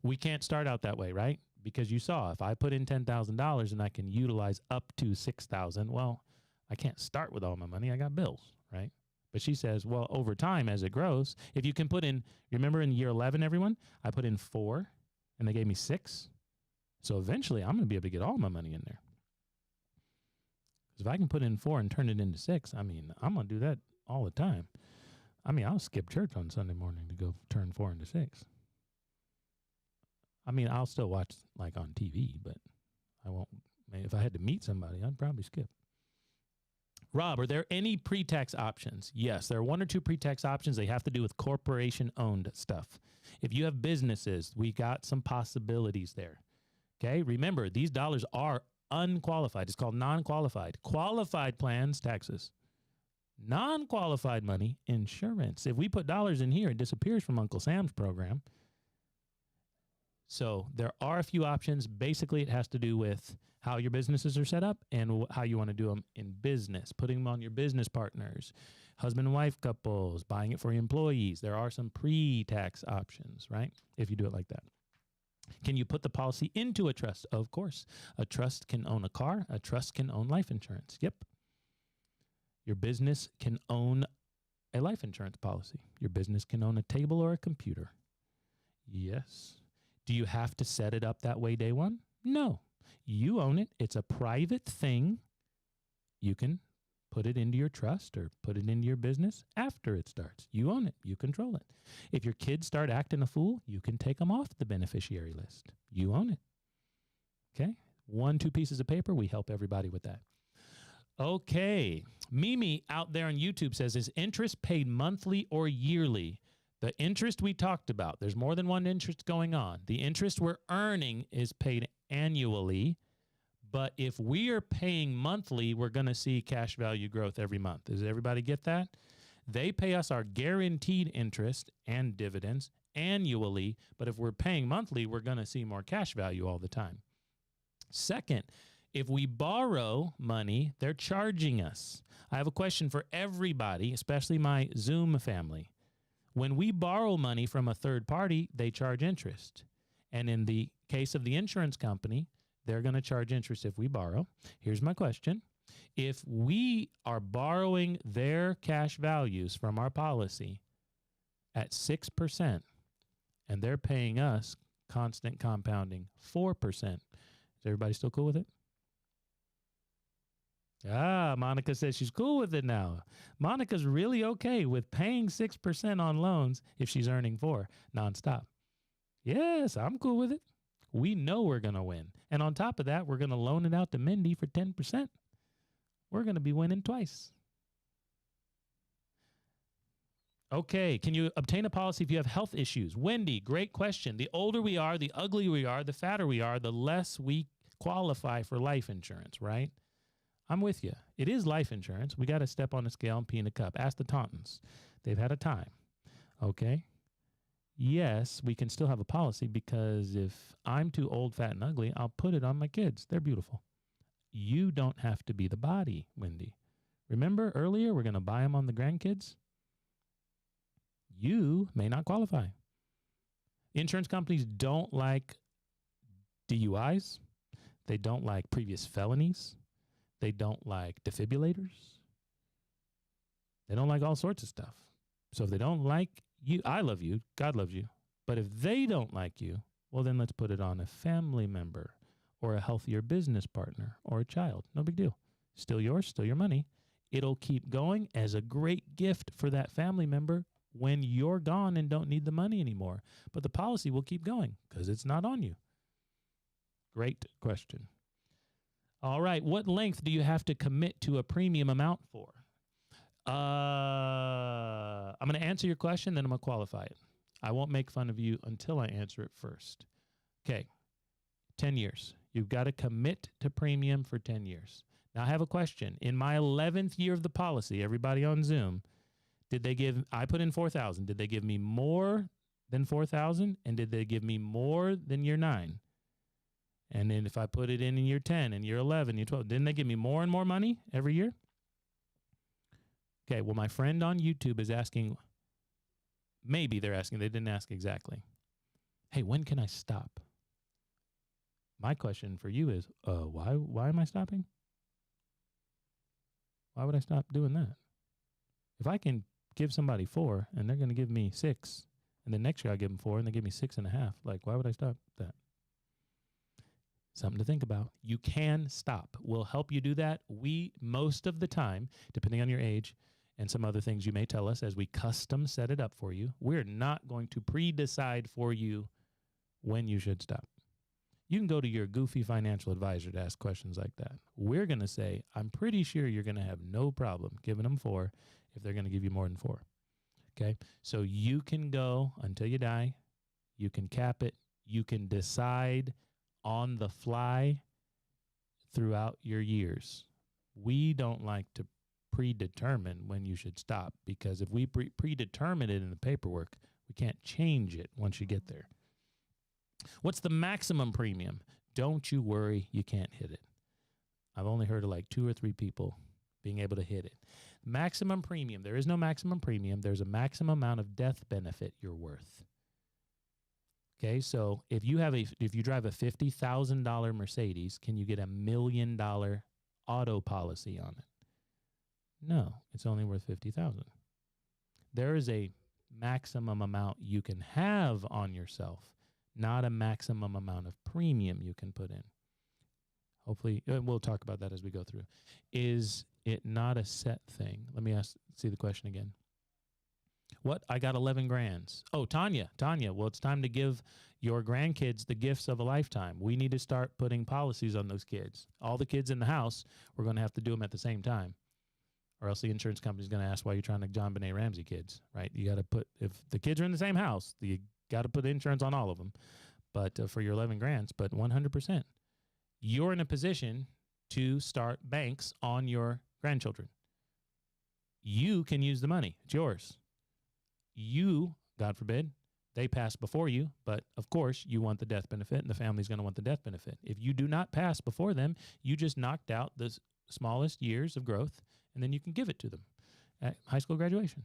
We can't start out that way, right? Because you saw, if I put in $10,000 and I can utilize up to $6,000, well, I can't start with all my money. I got bills, right? But she says, well, over time, as it grows, if you can put in, remember in year 11, everyone, I put in 4 and they gave me 6. So eventually I'm going to be able to get all my money in there. Because if I can put in 4 and turn it into 6, I mean, I'm going to do that all the time. I mean, I'll skip church on Sunday morning to go turn 4 into 6. I mean, I'll still watch like on TV, but I won't. If I had to meet somebody, I'd probably skip. Rob, are there any pre-tax options? Yes, there are 1 or 2 pre-tax options. They have to do with corporation-owned stuff. If you have businesses, we got some possibilities there. Okay, remember, these dollars are unqualified. It's called non-qualified. Qualified plans, taxes. Non-qualified money, insurance. If we put dollars in here, it disappears from Uncle Sam's program. So there are a few options. Basically, it has to do with how your businesses are set up and how you want to do them in business, putting them on your business partners, husband and wife couples, buying it for your employees. There are some pre-tax options, right? If you do it like that. Can you put the policy into a trust? Of course. A trust can own a car. A trust can own life insurance. Yep. Your business can own a life insurance policy. Your business can own a table or a computer. Yes. Do you have to set it up that way day one? No. You own it. It's a private thing. You can put it into your trust or put it into your business after it starts. You own it. You control it. If your kids start acting a fool, you can take them off the beneficiary list. You own it. Okay? 1, 2 pieces of paper. We help everybody with that. Okay. Mimi out there on YouTube says, is interest paid monthly or yearly? The interest we talked about, there's more than one interest going on. The interest we're earning is paid annually, but if we are paying monthly, we're going to see cash value growth every month. Does everybody get that? They pay us our guaranteed interest and dividends annually, but if we're paying monthly, we're going to see more cash value all the time. Second, If we borrow money, they're charging us. I have a question for everybody, especially my Zoom family. When we borrow money from a third party, they charge interest. And in the case of the insurance company, they're going to charge interest if we borrow. Here's my question. If we are borrowing their cash values from our policy at 6% and they're paying us constant compounding 4%, is everybody still cool with it? Ah, Monica says she's cool with it now. Monica's really okay with paying 6% on loans if she's earning 4 nonstop. Yes, I'm cool with it. We know we're going to win. And on top of that, we're going to loan it out to Mindy for 10%. We're going to be winning twice. Okay, can you obtain a policy if you have health issues? Wendy, great question. The older we are, the uglier we are, the fatter we are, the less we qualify for life insurance, right? I'm with you. It is life insurance. We got to step on the scale and pee in a cup. Ask the Tauntons. They've had a time. Okay? Yes, we can still have a policy because if I'm too old, fat, and ugly, I'll put it on my kids. They're beautiful. You don't have to be the body, Wendy. Remember earlier, we're going to buy them on the grandkids? You may not qualify. Insurance companies don't like DUIs. They don't like previous felonies. They don't like defibrillators. They don't like all sorts of stuff. So if they don't like you, I love you, God loves you. But if they don't like you, well, then let's put it on a family member or a healthier business partner or a child. No big deal. Still yours, still your money. It'll keep going as a great gift for that family member when you're gone and don't need the money anymore. But the policy will keep going because it's not on you. Great question. All right. What length do you have to commit to a premium amount for? I'm going to answer your question, then I'm going to qualify it. I won't make fun of you until I answer it first. Okay. 10 years. You've got to commit to premium for 10 years. Now, I have a question. In my 11th year of the policy, everybody on Zoom, I put in 4,000. Did they give me more than 4,000? And did they give me more than year 9? And then if I put it in year 10 and year 11, year 12, didn't they give me more and more money every year? Okay, well, my friend on YouTube is asking, maybe they're asking, they didn't ask exactly. Hey, when can I stop? My question for you is, why am I stopping? Why would I stop doing that? If I can give somebody 4 and they're going to give me 6, and then next year I give them 4 and they give me 6.5, like, why would I stop that? Something to think about. You can stop. We'll help you do that. We, most of the time, depending on your age and some other things you may tell us as we custom set it up for you, we're not going to pre-decide for you when you should stop. You can go to your goofy financial advisor to ask questions like that. We're going to say, I'm pretty sure you're going to have no problem giving them 4 if they're going to give you more than 4. Okay? So you can go until you die. You can cap it. You can decide on the fly throughout your years. We don't like to predetermine when you should stop because if we predetermine it in the paperwork, we can't change it once you get there. What's the maximum premium? Don't you worry, you can't hit it. I've only heard of like 2 or 3 people being able to hit it. Maximum premium. There is no maximum premium. There's a maximum amount of death benefit you're worth. Okay, so if you drive a $50,000 Mercedes, can you get $1 million auto policy on it? No, it's only worth $50,000. There is a maximum amount you can have on yourself, not a maximum amount of premium you can put in. Hopefully, we'll talk about that as we go through. Is it not a set thing? Let me see the question again. What? I got 11 grands. Oh, Tanya, well, it's time to give your grandkids the gifts of a lifetime. We need to start putting policies on those kids. All the kids in the house, we're going to have to do them at the same time. Or else the insurance company's going to ask why you're trying to John Benet Ramsey kids, right? You got to put, if the kids are in the same house, you got to put insurance on all of them. But for your 11 grands, but 100%. You're in a position to start banks on your grandchildren. You can use the money. It's yours. You, God forbid, They pass before you, but of course you want the death benefit and the family's going to want the death benefit. If you do not pass before them, you just knocked out the smallest years of growth, and then you can give it to them at high school graduation.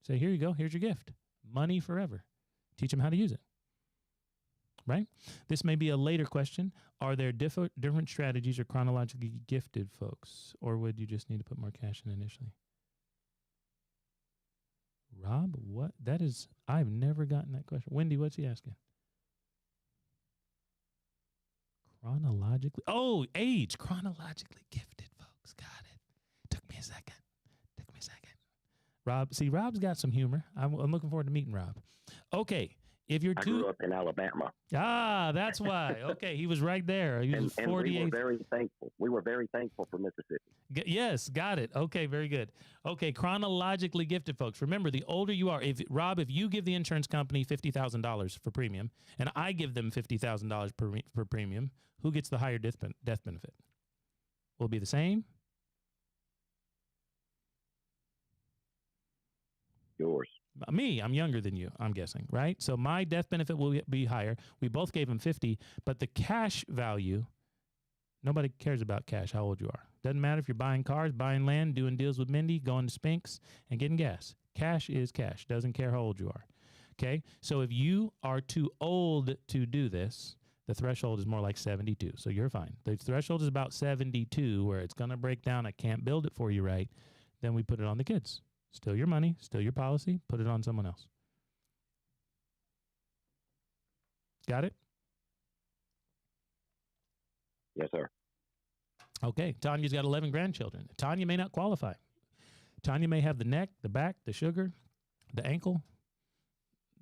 Say, here you go. Here's your gift. Money forever. Teach them how to use it. Right? This may be a later question. Are there different strategies or chronologically gifted folks? Or would you just need to put more cash in initially? Rob, what? That is, I've never gotten that question. Wendy, what's he asking? Chronologically. Oh, age. Chronologically gifted folks. Got it. Took me a second. Rob, see, Rob's got some humor. I'm looking forward to meeting Rob. Okay. If you're I grew up in Alabama. Ah, that's why. Okay, he was right there. He was 48. And we were very thankful. We were very thankful for Mississippi. Yes, got it. Okay, very good. Okay, chronologically gifted folks. Remember, the older you are, if you give the insurance company $50,000 for premium, and I give them $50,000 for premium, who gets the higher death benefit? Will it be the same? Yours. Me, I'm younger than you, I'm guessing, right? So my death benefit will be higher. We both gave him 50, but the cash value, nobody cares about cash, how old you are. Doesn't matter if you're buying cars, buying land, doing deals with Mindy, going to Spinks, and getting gas. Cash is cash. Doesn't care how old you are. Okay? So if you are too old to do this, the threshold is more like 72. So you're fine. The threshold is about 72, where it's going to break down. I can't build it for you right. Then we put it on the kids. Still your money, still your policy, put it on someone else. Got it? Yes, sir. Okay, Tanya's got 11 grandchildren. Tanya may not qualify. Tanya may have the neck, the back, the sugar, the ankle,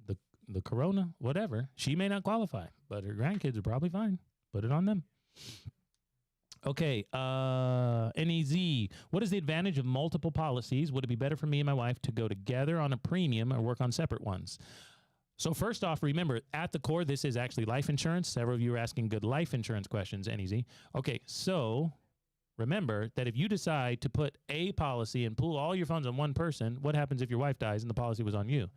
the corona, whatever. She may not qualify, but her grandkids are probably fine. Put it on them. Okay, NEZ, what is the advantage of multiple policies? Would it be better for me and my wife to go together on a premium or work on separate ones? So first off, remember, at the core, this is actually life insurance. Several of you are asking good life insurance questions, NEZ. Okay, so remember that if you decide to put a policy and pool all your funds on one person, what happens if your wife dies and the policy was on you?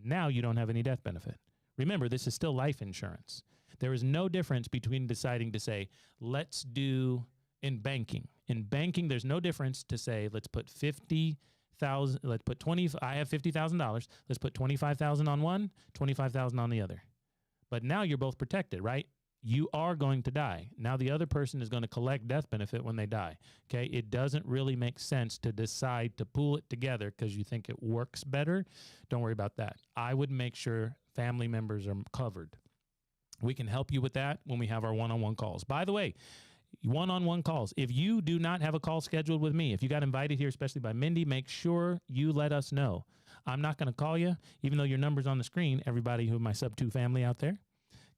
Now you don't have any death benefit. Remember, this is still life insurance. There is no difference between deciding to say, let's do in banking. In banking, there's no difference to say, let's put 50,000, let's put 20, I have $50,000. Let's put 25,000 on one, 25,000 on the other. But now you're both protected, right? You are going to die. Now the other person is going to collect death benefit when they die. Okay. It doesn't really make sense to decide to pool it together because you think it works better. Don't worry about that. I would make sure family members are covered. We can help you with that when we have our one-on-one calls. By the way, one-on-one calls. If you do not have a call scheduled with me, if you got invited here, especially by Mindy, make sure you let us know. I'm not going to call you, even though your number's on the screen, everybody who my sub 2 family out there.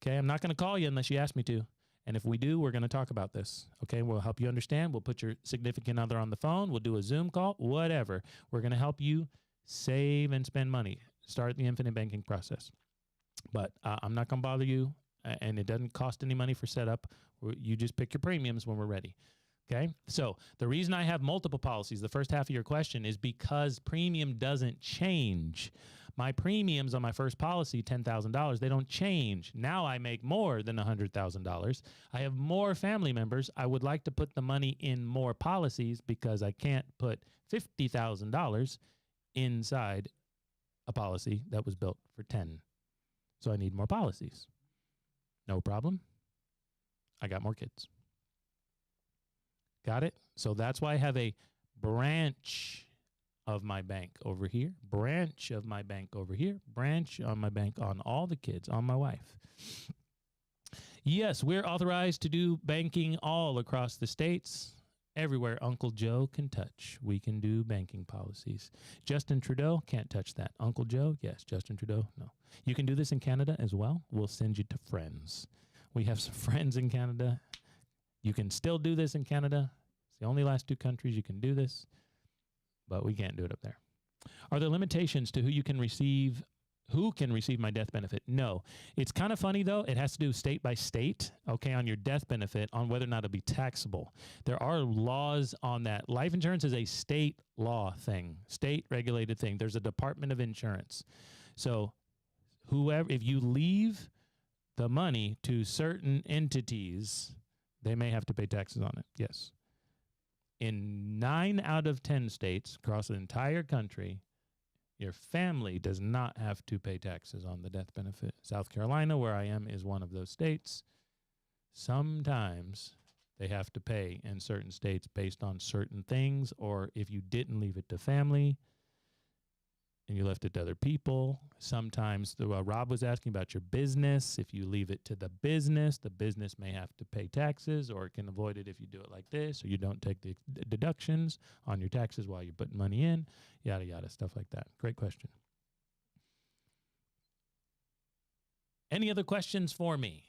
Okay, I'm not going to call you unless you ask me to. And if we do, we're going to talk about this. Okay, we'll help you understand. We'll put your significant other on the phone. We'll do a Zoom call, whatever. We're going to help you save and spend money. Start the infinite banking process. But I'm not going to bother you. And it doesn't cost any money for setup. You just pick your premiums when we're ready. Okay. So the reason I have multiple policies, the first half of your question, is because premium doesn't change. My premiums on my first policy, $10,000, they don't change. Now I make more than $100,000. I have more family members. I would like to put the money in more policies because I can't put $50,000 inside a policy that was built for 10. So I need more policies. No problem. I got more kids. Got it? So that's why I have a branch of my bank over here, branch of my bank over here, branch on my bank on all the kids, on my wife. Yes, we're authorized to do banking all across the states. Everywhere Uncle Joe can touch, we can do banking policies. Justin Trudeau can't touch that. Uncle Joe, yes. Justin Trudeau, no. You can do this in Canada as well. We'll send you to friends. We have some friends in Canada. You can still do this in Canada. It's the only last 2 countries you can do this, but we can't do it up there. Are there limitations to who can receive my death benefit? No. It's kind of funny, though. It has to do state by state, okay, on your death benefit, on whether or not it'll be taxable. There are laws on that. Life insurance is a state law thing, state regulated thing. There's a Department of Insurance. So if you leave the money to certain entities, they may have to pay taxes on it. Yes. In 9 out of 10 states across the entire country, your family does not have to pay taxes on the death benefit. South Carolina, where I am, is one of those states. Sometimes they have to pay in certain states based on certain things, or if you didn't leave it to family and you left it to other people. Sometimes, Rob was asking about your business. If you leave it to the business may have to pay taxes, or it can avoid it if you do it like this, or you don't take the deductions on your taxes while you're putting money in, yada, yada, stuff like that. Great question. Any other questions for me?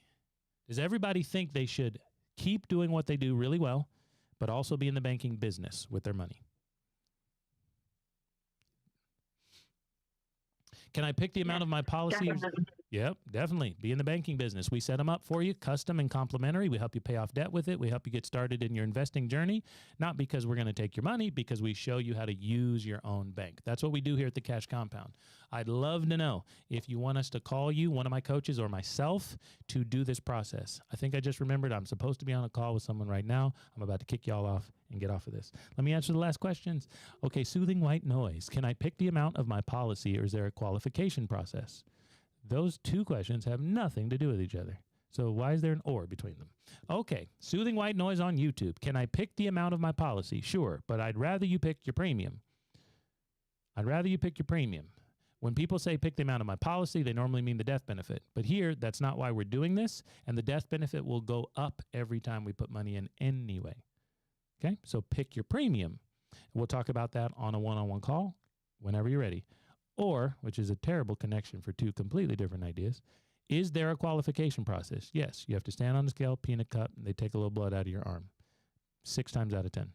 Does everybody think they should keep doing what they do really well, but also be in the banking business with their money? Can I pick the amount of my policies? Definitely. Yep, definitely. Be in the banking business. We set them up for you, custom and complimentary. We help you pay off debt with it. We help you get started in your investing journey, not because we're going to take your money, because we show you how to use your own bank. That's what we do here at the Cash Compound. I'd love to know if you want us to call you, one of my coaches or myself, to do this process. I think I just remembered I'm supposed to be on a call with someone right now. I'm about to kick y'all off and get off of this. Let me answer the last questions. Okay, soothing white noise. Can I pick the amount of my policy, or is there a qualification process? Those two questions have nothing to do with each other. So why is there an or between them? Okay, soothing white noise on YouTube. Can I pick the amount of my policy? Sure, but I'd rather you pick your premium. I'd rather you pick your premium. When people say pick the amount of my policy, they normally mean the death benefit. But here, that's not why we're doing this, and the death benefit will go up every time we put money in anyway. Okay, so pick your premium. We'll talk about that on a one-on-one call whenever you're ready. Or, which is a terrible connection for two completely different ideas, is there a qualification process? Yes, you have to stand on the scale, pee in a cup, and they take a little blood out of your arm. 6 times out of 10.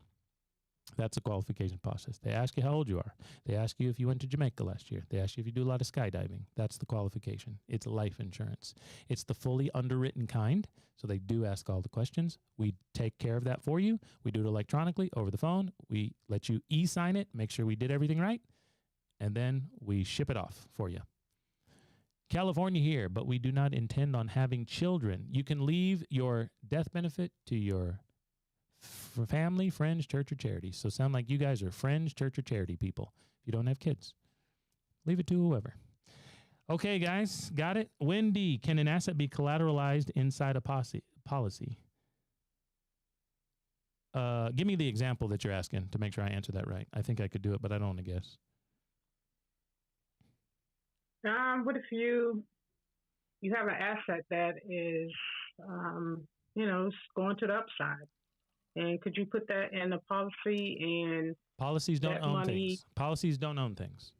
That's a qualification process. They ask you how old you are. They ask you if you went to Jamaica last year. They ask you if you do a lot of skydiving. That's the qualification. It's life insurance. It's the fully underwritten kind, so they do ask all the questions. We take care of that for you. We do it electronically over the phone. We let you e-sign it, make sure we did everything right, and then we ship it off for you. California here, but we do not intend on having children. You can leave your death benefit to your family, friends, church, or charity. So sound like you guys are friends, church, or charity people. If you don't have kids, leave it to whoever. Okay, guys, got it? Wendy, can an asset be collateralized inside a policy? Give me the example that you're asking to make sure I answer that right. I think I could do it, but I don't want to guess. What if you have an asset that is, it's going to the upside? And could you put that in a policy and policies don't own things? Policies don't own things.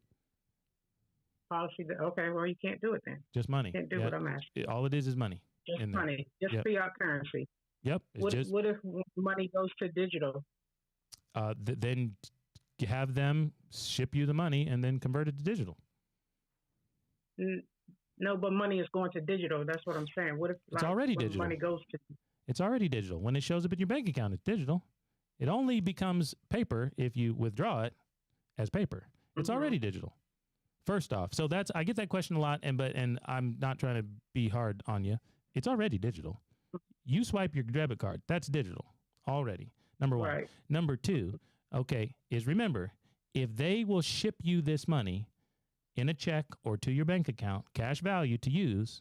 Okay, well, you can't do it then. Just money. You can't do what I'm asking. All it is money. Just money. Just fiat currency. Yep. What if money goes to digital? Then you have them ship you the money and then convert it to digital. No, but money is going to digital. That's what I'm saying. What if it's already digital? Money goes to. It's already digital. When it shows up in your bank account, it's digital. It only becomes paper if you withdraw it as paper. It's already digital. First off, so I get that question a lot, and I'm not trying to be hard on you. It's already digital. You swipe your debit card. That's digital already. Number one. Right. Number two, okay, is remember, if they will ship you this money in a check or to your bank account, cash value to use,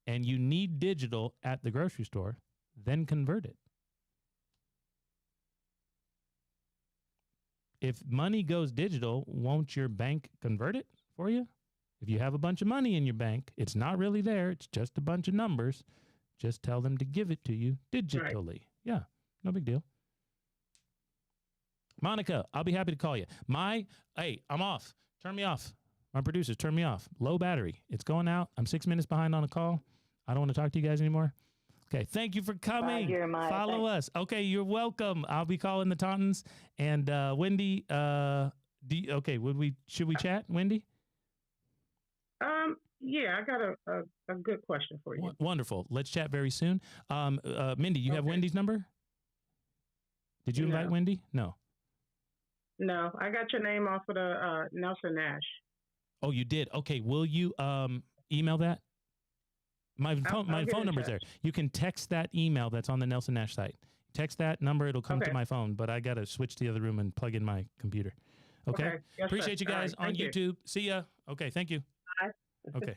and you need digital at the grocery store, then convert it. If money goes digital, won't your bank convert it for you? If you have a bunch of money in your bank, it's not really there. It's just a bunch of numbers. Just tell them to give it to you digitally. Right. Yeah, no big deal. Monica, I'll be happy to call you. Hey, I'm off. Turn me off. My producers, turn me off. Low battery. It's going out. I'm 6 minutes behind on a call. I don't want to talk to you guys anymore. Okay, thank you for coming. Bye, Follow us. Okay, you're welcome. I'll be calling the Tauntons. And Wendy, should we chat, Wendy? Yeah, I got a good question for you. Wonderful. Let's chat very soon. Mindy, you have Wendy's number? Did you invite Wendy? No. No, I got your name off of the Nelson Nash. Oh, you did? Okay. Will you email that? My I'll get phone in number's there. touch. You can text that email that's on the Nelson Nash site. Text that number. It'll come to Okay. my phone, but I got to switch to the other room and plug in my computer. Okay. Yes, sir. Appreciate you All right, guys on thank you. YouTube. See ya. Okay. Thank you. Bye. Okay.